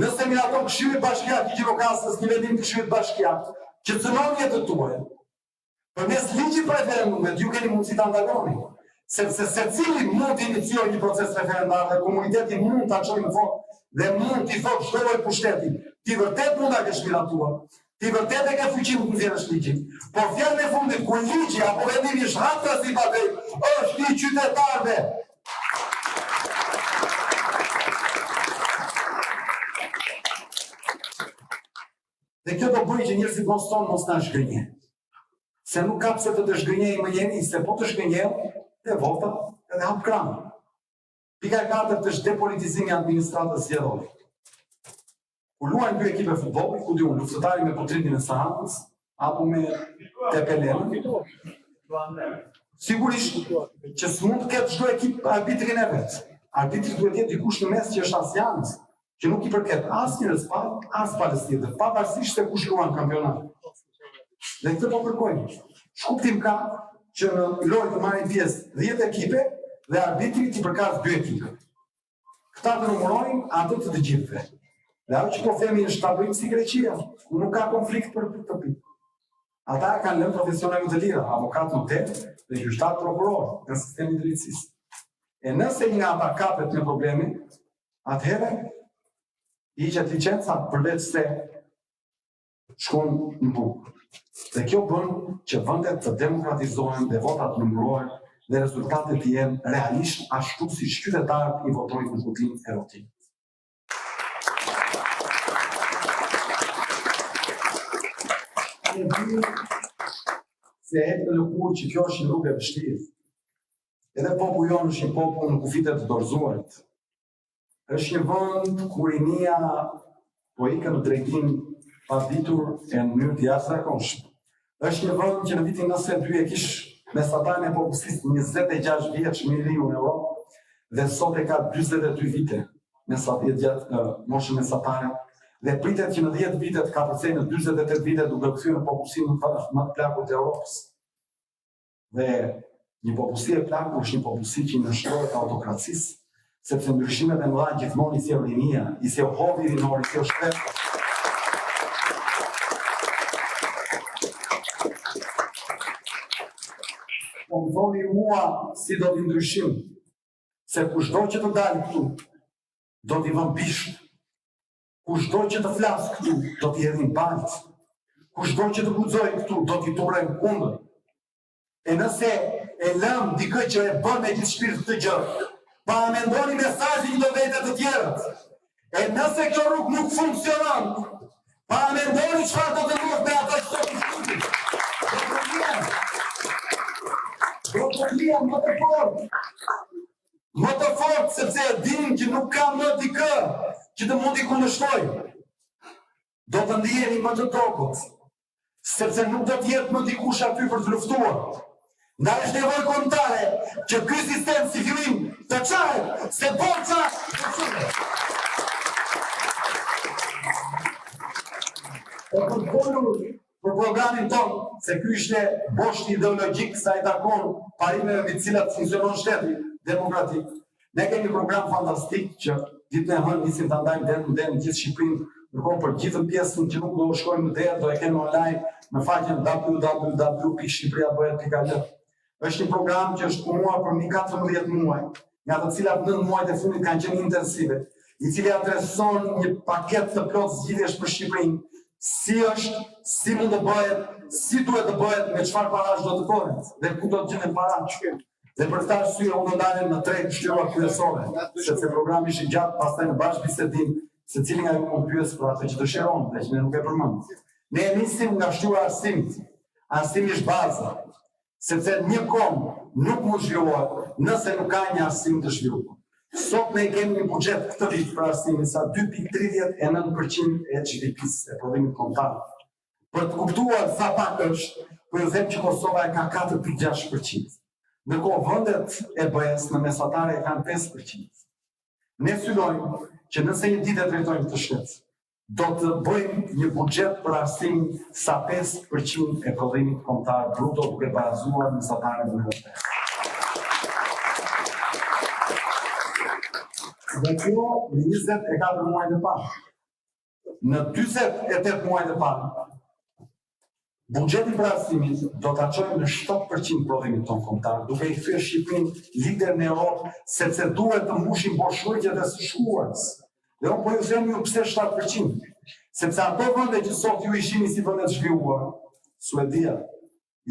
nëse miraton Këshilli Bashkiak i Gjirokastës një vendim të Këshillit Bashkiak, që cënon jetën tuaj, përmes ligjit për referendumet ju keni mundësi ta ndaloni. Sepse secili mund të iniciojë një proces referendar dhe komuniteti mund ta çojë në fond dhe mund t'i thotë çdo lloj pushteti, ti vërtet mund ta kesh miratuar, ti vërtet e ke fuqinë të nxjerrësh ligjin. Por fjalën e fundit kur ligji apo vendimi është hapur si padej, është i qytetarëve. Dhe kjo do bëjë që njerëzit mos na shgënjejnë. Se nuk ka pse të të shgënjej më jeni, se po të shgënjej, dhe vota edhe hap kranë. Pika e 4 është depolitizimi i administratës zgjedhore. Kur luajnë dy ekipe futbolli, ku diun luftëtari me Putrimin e Sahanës apo me Tepelenën, sigurisht që s'mund të ketë çdo ekip arbitrin e vet. Arbitri duhet të jetë dikush në mes që është asianës, që nuk i përket asnjërs as palës tjetër, pavarësisht se kush luan kampionat. Dhe këtë po kërkojmë. Shkuptim ka që në lojë të marrin pjesë 10 ekipe dhe arbitri t'i përkas 2 ekipe. Këta të numërojnë ato të gjithëve. Dhe ajo që po themi është ta bëjmë si Greqia, ku nuk ka konflikt për të pikë. Ata kanë lënë profesionalet të lira, avokat notar dhe gjyqtar prokuror në sistemin e drejtësisë. E nëse një nga ata kapet me problemi, atëherë hiqet licenca përveç se shkon në bukë. Dhe kjo bën që vendet të demokratizohen dhe votat numërohen dhe rezultatet të jenë realisht ashtu si qytetarët i votojnë në kutinë e votimit. E di se e të lëkurë që kjo është një rrugë e vështirë. Edhe popull jonë është një popull në kufitet të dorëzuarit. Është një vend ku rinia po ikën në drejtim pa ditur e në mënyrë të jashtëzakonshme. Është një vend që në vitin 92 e kish mesatarin e popullsisë 26 vjeç milion në Europë dhe sot e ka 42 vite moshën mesatare dhe pritet që në 10 vite të ka përcej në 48 vite duke kthyer në popullsinë më të plakur të Europës. Dhe një popullsi e plakur është një popullsi që nënshtrohet autokracisë, sepse ndryshimet e mëdha gjithmonë i sjellin rinia, i sjell hobi rinor, i sjell shpejt. Po më thoni mua si do t'i ndryshim, se kushdo që të dalë këtu, do t'i vëm pisht, kushdo që të flasë këtu, do t'i hedhin baltë, kushdo që të guxoj këtu, do t'i turren kundër. E nëse e lëm dikë që e bën me gjithë shpirt të gjë, pa mendoni mesazhin të vetët të tjerët. E nëse kjo rrugë nuk funksionon, pa mendoni çfarë do të ndodh me ata që do të lihen më të fortë. Më të fortë sepse e dinë që nuk ka më dikë që të mund t'i kundërshtoj. Do të ndiheni më të tokët, sepse nuk do të jetë më dikush aty për të luftuar. Ndaj është nevojë kombëtare që ky sistem si fillim të çahet, se borca e përfolur për programin tonë, se ky ishte boshti ideologjik sa i takon parimeve me të cilat funksionon shteti demokratik. Ne kemi një program fantastik që ditën e hënë nisim ta ndajmë deri në gjithë Shqipërinë, ndërkohë për gjithë pjesën që nuk do u shkojmë deri do e kemi online në faqen www.shqipria.bëhet.al. Është një program që është punuar për mbi 14 muaj, nga të cilat 9 muajt e fundit kanë qenë intensive, i cili adreson një paketë të plotë zgjidhjesh për Shqipërinë, si është, si mund të bëhet, si duhet të bëhet, me çfarë parash do të kohet, dhe ku do të gjenden parash. Dhe për këtë arsye unë do ndalem në 3 shtylla kryesore, sepse programi është i gjatë, pastaj në bashkëbisedim secili nga ju mund pyes për atë që dëshiron dhe që ne nuk e përmend. Ne nisim nga shtylla arsimit. Arsimi është baza, sepse një kom nuk mund zhvillohet nëse nuk ka një arsim të zhvilluar. Sot ne kemi një buxhet këtë vit për arsimin sa 2.39% e GDP-s e prodhimit kombëtar. Për të kuptuar sa pak është, po ju them që Kosova e ka 4.6%. Ndërkohë vendet e BE-s në mesatare e kanë 5%. Ne synojmë që nëse një ditë e drejtojmë këtë shtet, do të bëjmë një buxhet për arsim sa 5% e prodhimit kombëtar bruto duke bazuar në mesataren në Europë. Dhe kjo në 24 muajt e parë. Në 48 muajt e parë, buxhetin për arsimin do ta çojmë në 7% prodhimit ton kombëtar, duke i thyer Shqipërinë lider në Europë, sepse duhet të mbushim boshllëqet e së shkuarës. Dhe unë po ju them ju pse 7%, sepse ato vende që sot ju i shihni si vende të zhvilluara, Suedia,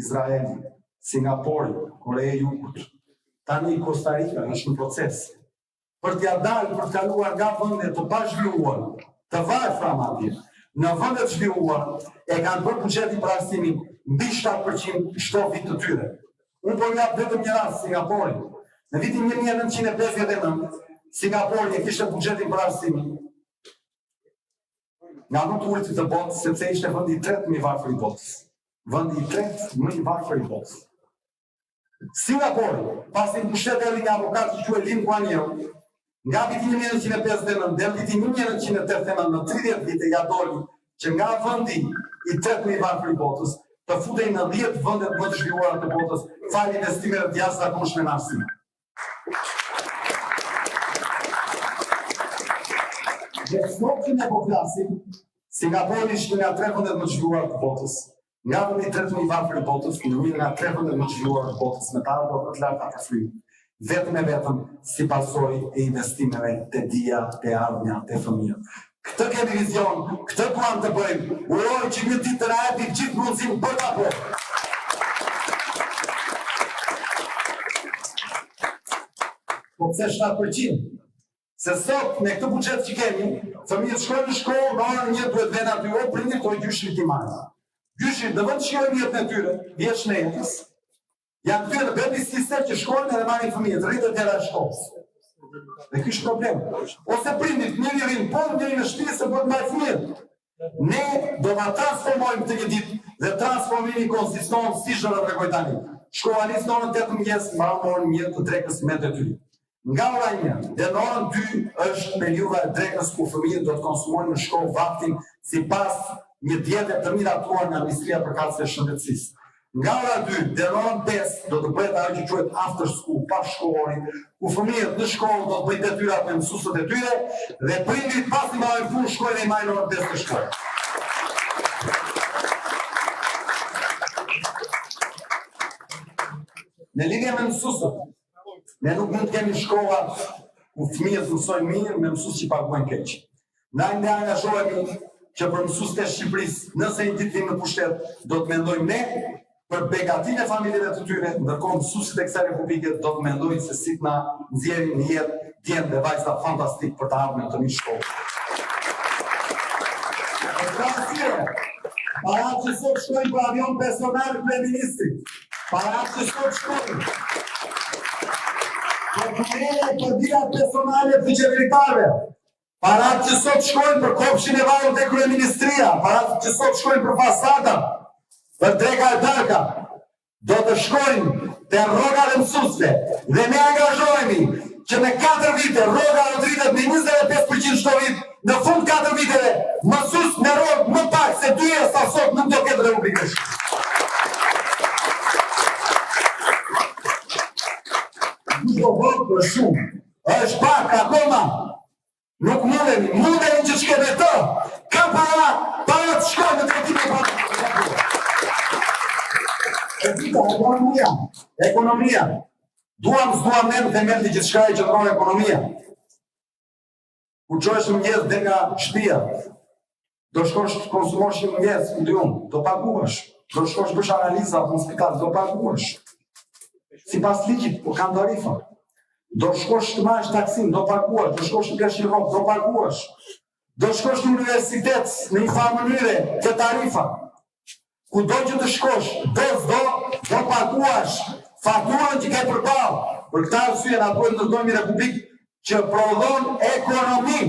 Izraeli, Singapori, Korea e Jugut, tani Costa Rica është në proces. Për t'ia dalë, për të kaluar nga vende të pazhvilluara, të varfra madje, në vende të zhvilluara e kanë bërë buxhetin për arsimin mbi 7% çdo vit të tyre. Unë po jap vetëm një rast, Singapori. Në vitin 1959, Singapori e kishte buxhetin për arsimin nga më të ulët të botës, sepse ishte vendi i tretë më i varfër i botës. Vendi i tretë më i varfër i botës. Singapori, pasi mbushteti nga avokati që quhet Lim Kuan Yew, nga viti 1959 deri viti 1989 në 30 vite ja doli që nga vendi i tretë më i varfër i botës të futej në 10 vendet më të zhvilluara të botës, fal investimeve të jashtëzakonshme në arsim. Dhe sot që ne po flasim, Singapori është nga 3 vendet më të zhvilluara të botës. nga vendi 13 i varfër i botës, në një nga 3 vendet më të zhvilluara të botës me të ardhurat më të larta të Afrikës, vetëm e vetëm si pasojë e investimeve te dia, te ardhmja, te fëmijët. Këtë kemi vizion, këtë duam të bëjmë. Uroj që një ditë të na japi gjithë mundësinë për ta bërë. Po pse 7%? Se sot me këtë buxhet që kemi, fëmijët shkojnë në shkollë, në orën 1 duhet vjen aty, o prindit o gjyshit i marrë. Gjyshit, në vend të shkojnë jetën e tyre, vjeç në jetës, janë tyre në baby sister që shkojnë edhe marrin fëmijët, rritën dera e shkollës. Dhe ky është problem. Ose prindit, njëri rinë punë, njëri në shtëpi se bëhet marrë fëmijët. Ne do ta transformojmë këtë një ditë dhe transformimi konsiston si çdo tregoj tani. Shkolla nis në orën 8 mëngjes, mbaron në orën 1 të drekës me detyrim. Nga ora 1 dhe në orën 2 është periudha e drekës ku fëmijët do të konsumojnë në shkollë vaktin sipas një diete të miratuar nga Ministria e Përkatësisë së Shëndetësisë. Nga ora 2 dhe në orën 5 do të bëhet ajo që quhet after school, pas shkollori, ku fëmijët në shkollë do të bëjnë detyrat me mësuesët e tyre dhe prindrit pasi marrin punë shkojnë dhe i marrin në orën 5 të shkollës. Në lidhje me mësuesët, ne nuk mund të kemi shkolla ku fëmijët mësojnë mirë me mësues që paguajnë keq. Na angazhohemi që për mësuesit e Shqipërisë, nëse një ditë vim në pushtet, do të mendojmë ne për begatinë e familjeve të tyre, ndërkohë mësuesit e kësaj republike do të mendojnë se si të na nxjerrin në jetë djemë dhe vajza fantastik për të ardhmen të një shkollë. Para që sot shkojnë për avion personal për ministrit, para që sot shkojnë për dirat personale të qeveritarëve, para që sot shkojnë për kopshin e varur të kryeministria, para që sot shkojnë për fasada, për dreka e darka, do të shkojnë të rroga dhe mësuesve dhe ne angazhohemi që në 4 vite rroga do të rritet me 25% çdo vit, në fund 4 viteve mësues me rrogë më pak se 2 sa sot nuk do ketë Republikë. Do vot për shumë, është pak akoma, nuk mundemi që shkeve të, ka para të shkojnë në tretime para. Ekonomia. Duam ne në themel të gjithë shka e qëndronë ekonomia. Ku qojsh mëngjes dhe nga shtëpia, do shkosh konsumosh mëngjes, do paguash. Do shkosh bësh analiza në spital, do paguash. Si pas ligjit, po kanë tarifa. Do shkosh të marrësh taksin, do paguash. Do shkosh të kesh një rrogë, do paguash. Do shkosh në universitet, në një farë mënyre, të tarifa. Ku do që të shkosh, do paguash fakturën që ke përballë. Për këtë arsye na duhet të ndërtojmë një republikë që prodhon ekonomi.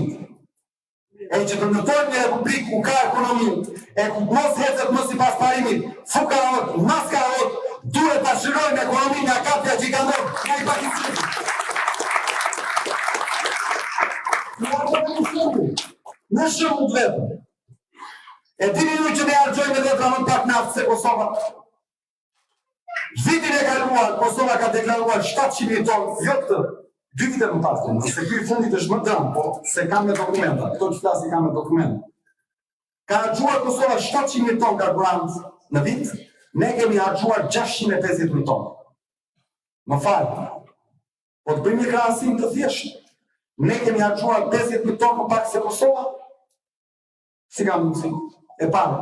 E që të ndërtojmë një republikë ku ka ekonomi, e ku mos hecet më sipas parimit, fukarot, maskarot, duhet ta shirojmë ekonominë nga kapja që i ka ndodhur nga i Pakistani. Në shembull vetëm. E dini ju që ne harxojmë letra më pak naftë se Kosova? Vitin e kaluar, Kosova ka deklaruar 700.000 tonë, jo këtë, 2 vite më pas, nëse ky i fundit është më dëm, po se kam me dokumenta, këto që flasi kam me dokumenta. Ka harxuar Kosova 700.000 tonë karburant në vit, ne kemi harxuar 650.000 tonë. Më falë, po të bëjmë një krahasim të thjeshtë. Ne kemi harxuar 50.000 tonë më pak se Kosova. Si ka mundësi? E parë,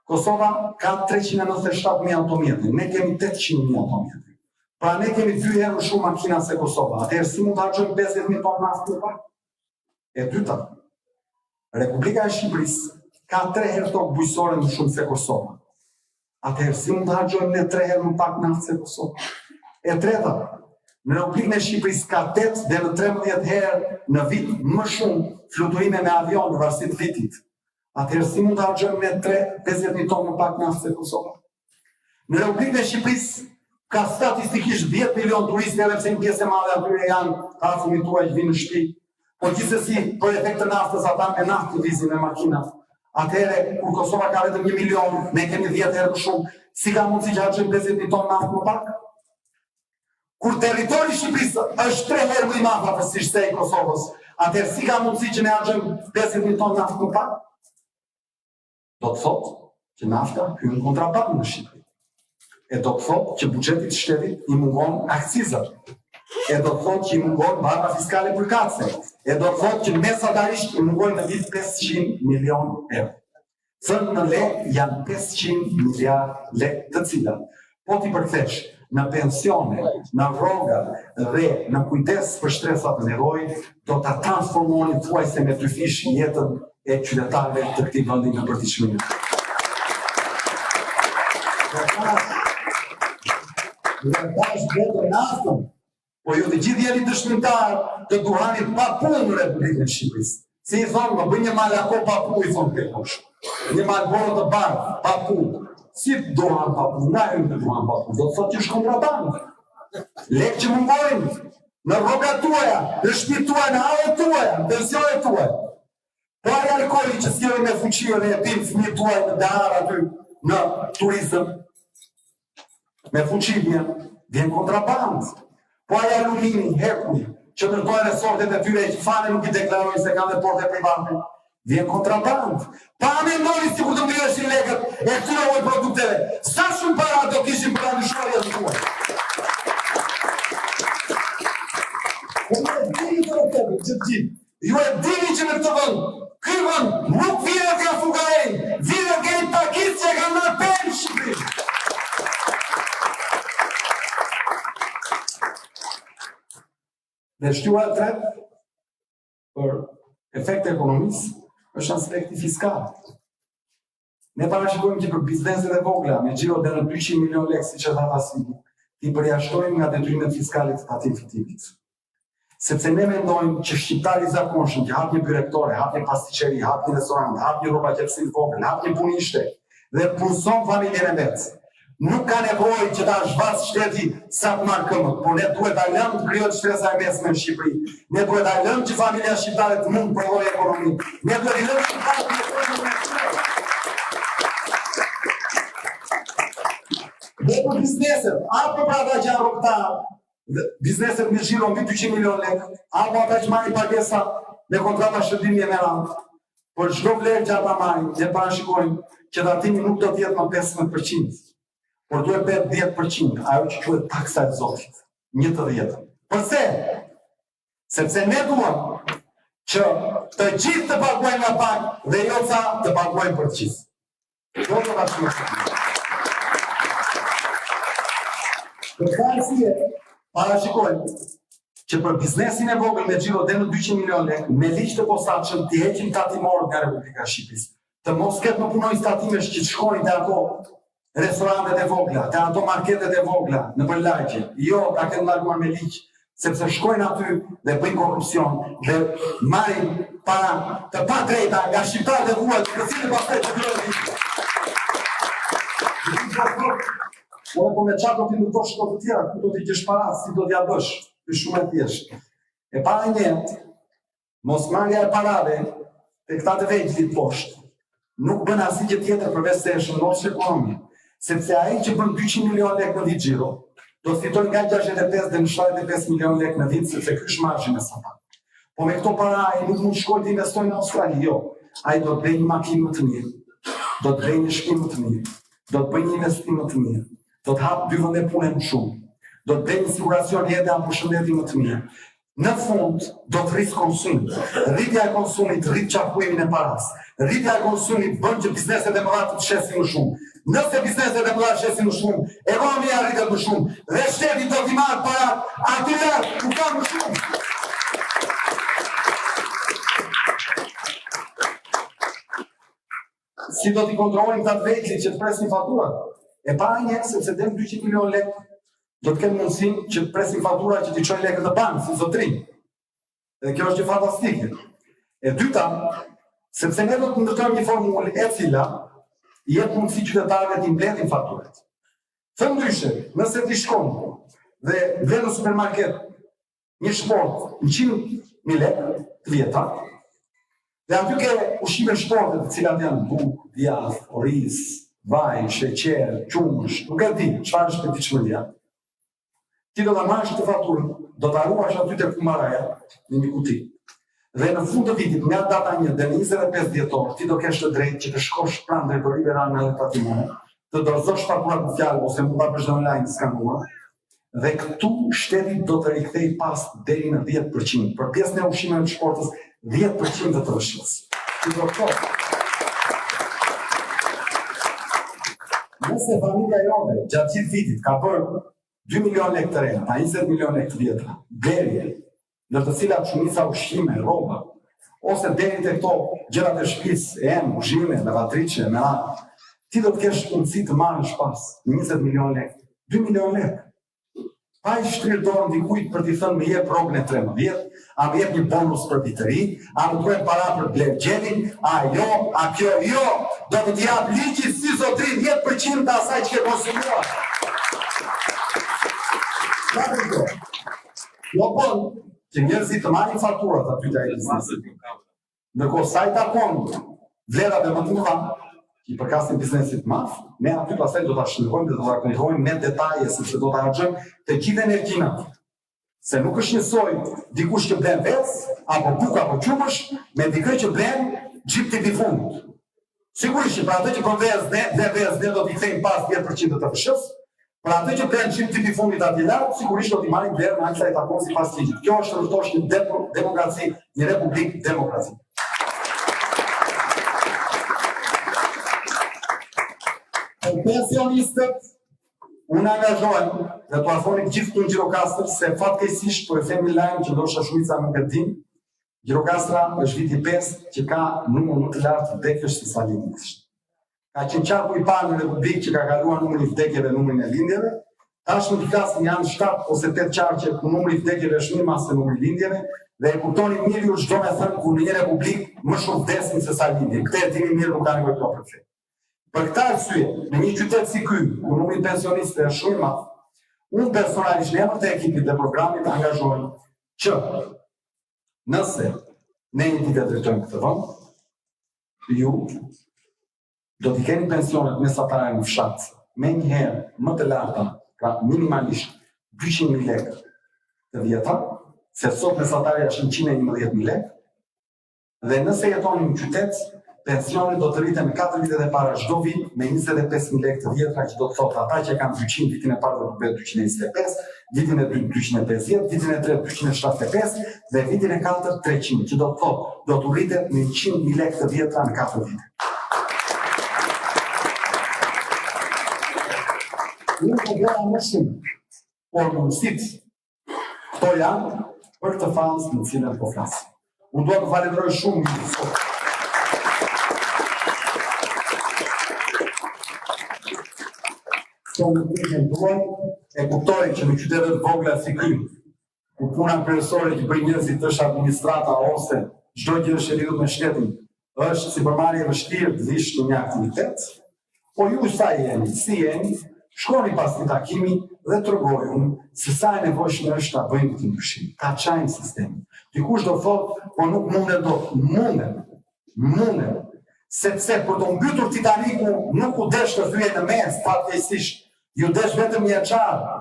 Kosova ka 397.000 automjete, ne kemi 800.000 automjete. Pra ne kemi 2 herë më shumë makina se Kosova. Atëherë si mund të harxojmë 50.000 tonë naftë më pak? E dyta, Republika e Shqipërisë ka 3 herë tokë bujqësore më shumë se Kosova. Atëherë si mund të harxojmë ne 3 herë më pak naftë se Kosova? E treta, në Republikën e Shqipërisë ka 8 dhe në 13 herë në vit më shumë fluturime me avion në varësi të vitit. Atëherë si mund të harxojmë ne 50.000 tonë më pak naftë se Kosova? Në Republikën e Shqipërisë ka statistikisht 10 milion turistë, edhe pse një pjesë e madhe atyre janë afërmit tuaj që vinë në shtëpi, po gjithsesi për efekt të naftës ata me naftë vizin me makina. Atëherë kur Kosova ka vetëm 1 milion, ne kemi 10 herë më shumë, si ka mundësi që harxojmë 50.000 tonë naftë më pak? Kur territori i Shqipërisë është 3 herë më i madh afërsisht se i Kosovës, atëherë si ka mundësi që ne harxojmë 50.000 tonë naftë më pak? Do të thotë që nafta hyn kontrabandë në Shqipëri. E do të thotë që buxhetit të shtetit i mungon akcizat. E do të thotë që i mungon barra fiskale për kacë. E do të thotë që mesatarisht i mungon në vit 500 milion euro. Thënë në lek janë 500 miliard lek, të cilat po t'i përkthesh në pensione, në rroga dhe në kujdes për shtresat të nevojë, do ta transformonin thuajse me tryfish jetën e qytetarëve të këtij vendi në përditshmëri. Dhe tash vetëm naftën, po ju të gjithë jeni dëshmitar të duhanit pa punë në Republikën e Shqipërisë. Si i thonë, më bëj një malako pa punë, i thonë këtosh. Një malboro të bardhë, pa punë. Si duhan pa punë, nga hymë të duhan pa punë, do të thotë që është kontrabandë. Lekë që mungojnë në rrogat tuaja, në shtëpitë tuaja, në hallet tuaja, në pensionet tuaja. Po ai alkooli që sjellin me fuqinë e pin fëmijët tuaj në dahar aty në turizëm, me fuqinë vjen kontrabandë. Po ai alumini, herkulli, që ndërtojnë resortet e tyre që fane nuk i deklarojnë se kanë dhe porte private, vjen kontrabandë. Pa mendoni si kur të mbreshin lekët e këtyre lloj produkteve. Sa shumë para do kishin për ta ndryshuar jetën tuaj. Ju e dini që në këtë vend, ky vend nuk vjen nga fugarei, vjen nga një pakicë që kanë marrë penë në Shqipëri. Dhe shtyua e tretë për efekte ekonomisë është aspekti fiskal. Ne parashikojmë që për bizneset e vogla me xhiro deri në 200 milion lekë, siç e tha Vasili, ti përjashtojmë nga detyrimet fiskale të patij fitimit. Sepse ne mendojmë që shqiptari i zakonshëm që hap një byrektore, hap një pastiqeri, hap një restorant, hap një rroba qepësi të vogël, hap një punishte dhe punson familjen e vet, nuk ka nevojë që ta zhvas shteti sa të marrë këmbët, por ne duhet ta lëmë të krijohet shtresa e mesme në Shqipëri. Ne duhet ta lëmë që familja shqiptare të mund të provojë ekonomi. Ne duhet të lëmë shqiptarët të jetojnë. Dhe për bizneset, apo pra ata që janë rrugtar, bizneset me xhiro mbi 200 milion lekë, apo ata që marrin pagesa me kontrata shërbimi me radhë, por çdo vlerë që ata marrin, ne parashikojmë që datimi nuk do të jetë më 15%. Por duhet bëhet 10%, ajo që quhet taksa e zotit, 1/10. Përse? Sepse ne duam që të gjithë të paguajnë nga pak dhe jo ca të paguajnë për të gjithë. Jo të bashkëpunojnë. Për këtë arsye, parashikojmë që për biznesin e vogël me xhiro deri në 200 milion lekë, me ligj të posaçëm të heqin tatimorët nga Republika e Shqipërisë. Të mos ketë më punojnë tatimesh që të shkojnë te ato restorantet e vogla, te ato marketet e vogla në përlagje. Jo, ta ketë ndaluar me ligj, sepse shkojnë aty dhe bëjnë korrupsion dhe marrin para të padrejta nga shqiptarët e huaj, të cilët pastaj të bëjnë. Po me çfarë do t'i ndërtosh shkot të tjera, ku do t'i gjesh para, si do t'ja bësh, është shumë e thjeshtë. E para një, mos marrja e parave te këta të vegjëlit poshtë, nuk bën asgjë tjetër përveç se e shëndos ekonominë, sepse ai që bën 200 milion lekë në vit xhiro, do të fitojë nga 65 deri në 75 milion lekë në vit, sepse ky është marzhi me sapat. Po me këto para ai nuk mund të shkojë të investojë në Australi, jo. Ai do të bëjë një makinë më të mirë, do të bëjë një shtëpi më të mirë, do të bëjë një investim më të mirë, do të hapë 2 vende pune më shumë, do të bëjë një siguracion jete apo shëndeti më të mirë. Në fund, do të rrisë konsumit. Rritja e konsumit rrit qarkullimin e paras. Rritja e konsumit bën që bizneset e mëdha të shesin më shumë. Nëse bizneset e mëdha shesin më shumë, ekonomia rritet më shumë dhe shteti do t'i marrë parat aty larg ku ka më shumë. Si do t'i kontrollojmë këta të vegjëlit që të presin faturat? E para një, sepse deri 200 milion lekë do të kenë mundësinë që të presin fatura që t'i çojnë lekët në bankë, si zotërinj. Dhe kjo është gjë fantastike. E dyta, sepse ne do të ndërtojmë një formulë e cila i jep mundësi qytetarëve të mbledhin faturat. Ndryshe, nëse ti shkon dhe blen në supermarket një shport 100.000 lekë të vjetra, dhe aty ke ushqime shporte të cilat janë bukë, djath, oriz, vaj, sheqer, qumësh, nuk e di çfarë është petitshmëria. Ti do ta marrësh këtë faturën, do ta ruash aty tek kumaraja në një kuti. Dhe në fund të vitit, nga data 1 dhe në 25 dhjetor, ti do kesh të drejtë që të shkosh pranë drejtorive ranë dhe tatimone, të dorëzosh fakturat në fjalë ose mund ta bësh online skanuar, dhe këtu shteti do të rikthej pas deri në 10%. Për pjesën e ushqimeve të shportës, 10% të rrshës. Ti do të thotë. Nëse familja jote gjatë gjithë vitit ka bërë 2 milion lekë të rena, 20 milion lekë të vjetra, blerje, në të cilat shumica ushqime, rroba, ose deri te këto gjërat e shtëpisë, ushqime, lavatriçe, me anë, ti do të kesh mundësi të marrësh pas 20 milion lekë, 2 milion lekë. Pa i shtrirë dorën dikujt për t'i thënë me jep rrogën e 13, a me jep një bonus për vitëri, a më duhen para për bler gjelin, a jo, a kjo jo, do të t'jap ligji si zotrin 10% të asaj që ke konsumuar. Jo bon, që njerëzit të marrin faturat aty të biznesit. Ndërkohë sa i takon vlerave më të mëdha, i përkasin biznesit madh, ne aty pastaj do ta shënojmë dhe do ta kontrollojmë me detaje sepse do ta harxojmë të gjithë energjinë aty. Se nuk është njësoj dikush që blen vezë, apo buk apo qumësh, me dikë që blen gjip të fundit. Sigurisht që për atë që vezë ne do t'i kthejmë pas 10% të fshës, për atë që blen gjip të fundit aty lart, sigurisht do t'i marrim vlerën me aq sa i takon sipas ligjit. Kjo është rrethosht një demokraci, një republikë demokratike. Pensionistët, unë angazhohem dhe të afroni gjithë të në Gjirokastër se fatkeqësisht po e themi lajm që ndoshta shumica nuk e din, Gjirokastra është viti 5 që ka numër më të lartë vdekjesh se sa lindjesh. Ka qenë qarku i parë në Republikë që ka kaluar numrin e vdekjeve dhe numrin e lindjeve. Tashmë të flasim janë 7 ose 8 qarqe ku numri i vdekjeve është më mas se numri i lindjeve dhe e kuptoni mirë ju çdo më thënë ku në një republikë më shumë vdesin se sa lindjen. Këtë e dini mirë, nuk ka nevojë të përfshin. Për këtë arsye, në një qytet si ky, ku numri i pensionistëve është shumë i madh, unë personalisht në emër të ekipit dhe programit angazhohem që nëse ne një ditë drejtojmë këtë vend, ju do t'i keni pensionet mesatare në fshat me njëherë më të larta, pra minimalisht 200.000 lekë të vjeta, se sot mesatarja është 111.000 lekë, dhe nëse jetoni në qytet, pensionet do të rriten në 4 vitet e para çdo vit me 25.000 lekë të vjetra, që do të thotë ata që kanë 200 vitin e parë do të bëhet 225, vitin e dytë 250, vitin e tretë 275 dhe vitin e katërt 300, që do të thotë do të rritet me 100.000 lekë të vjetra në 4 vite. Unë po bëra më shumë, por mundësit këto janë për këtë fazë në cilën po flasim. Unë dua të falenderoj shumë ju sot. Tonë të kënduaj, e kuptoj që në qytetet vogla si ky, ku puna kryesore që bëjnë njerëzit është administrata ose çdo gjë që lidhet me shtetin, është sipërmarrje e vështirë të vish në një aktivitet, po ju sa jeni, si jeni, shkoni pas një takimi dhe tregojuni se sa e nevojshme është ta bëjmë këtë ndryshim, ta çajmë sistemin. Dikush do thotë, po nuk mundet dot, mundet. Sepse për të mbytur Titaniku nuk u desh të thyej në mes, fatkeqësisht, ju desh vetëm një çarë.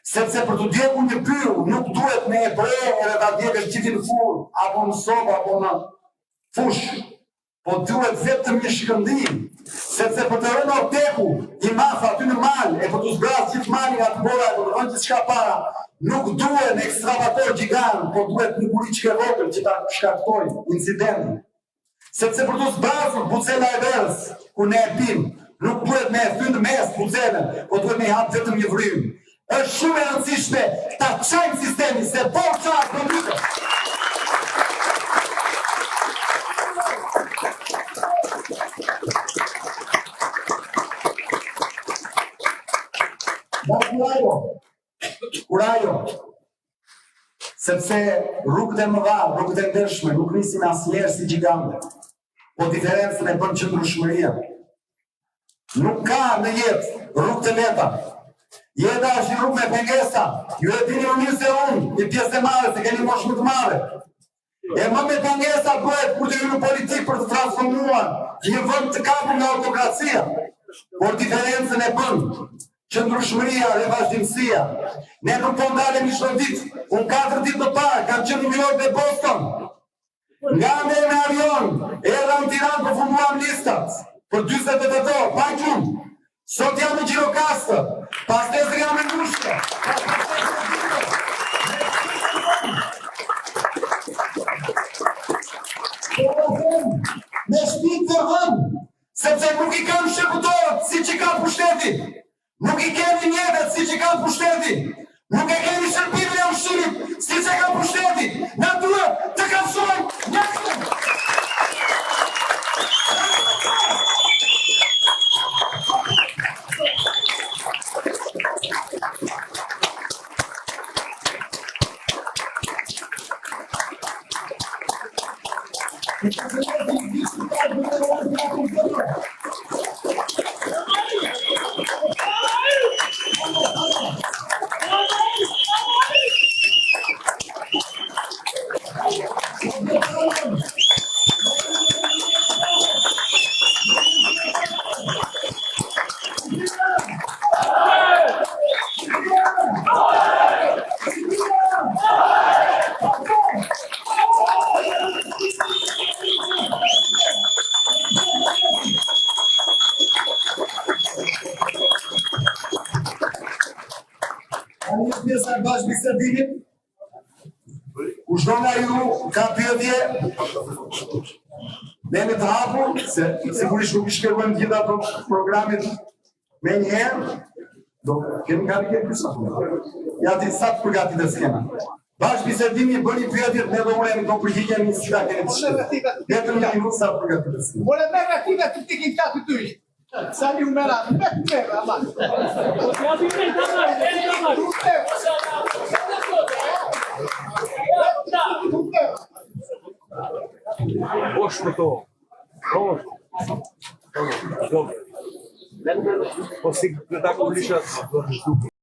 Sepse për të djegur një pyll nuk duhet me e bre edhe ta djegësh gjithë në furrë, apo në sobë, apo në fush, po duhet vetëm një shkëndim. Sepse për të rënë orteku, i mafa aty në mal, e për të zbras gjithë malin atë bora, e për të rënë gjithë shka para, nuk duhet në ekstravator gjigant, po duhet një buriqke vogël që ta shkaktoj incidentin. Sepse për të zbrazur bucela e verës, ku ne e pim, nuk duhet me e thynë në mes bucelën, po duhet me i hapë vetëm një vrim. Është shumë e rëndësishme ta çajmë sistemin, se po çfarë do bëjë. Kurajo, sepse rrugët e mëdha, rrugët e ndershme nuk nisin asnjëherë si gjigante, po diferencën e bën qëndrueshmëria. Nuk ka në jetë rrugë të lehta. Jeta është një rrugë me pengesa. Ju e dini më mirë se unë, një pjesë e madhe, se keni moshë më të madhe. E më me pengesa bëhet kur të hyjë në politikë për të transformuar një vend të kapur nga autokracia. Por diferencën e bën qëndrueshmëria dhe vazhdimësia. Ne nuk po ndalemi çdo ditë. Unë 4 ditë më parë kam qenë në New York dhe Boston. Nga me avion, erdha në Tiranë, përfunduam listat për 48 orë, pa gjumë. Sot jam në Gjirokastër, pas nesër jam në Ngushtë. Me shpinë të hënë, sepse nuk i kam shekutorët si që ka pushteti, nuk i kemi mjetet si që ka pushteti, nuk e kemi shërbimin e ushqimit si që ka pushteti, na duhet të kafshojmë njësën. Një pjesa e bashkëbisedimit, kushdo nga ju ka pyetje, ne me të hapur, se sigurisht nuk i shkruajmë gjitha programit me njëherë, do kemi këtë pyesa. Ja ti sa të përgatitet skema. Bashkëbisedimi bën një pyetje, ne do urojmë do përgjigjemi si ka keni të shkruar. Vetëm një minutë sa të përgatitet skema. Vuole merda attiva tutti i cazzo tu. Sali un mera, merda, ma. Pošto to. Dobro. Po si tako bliža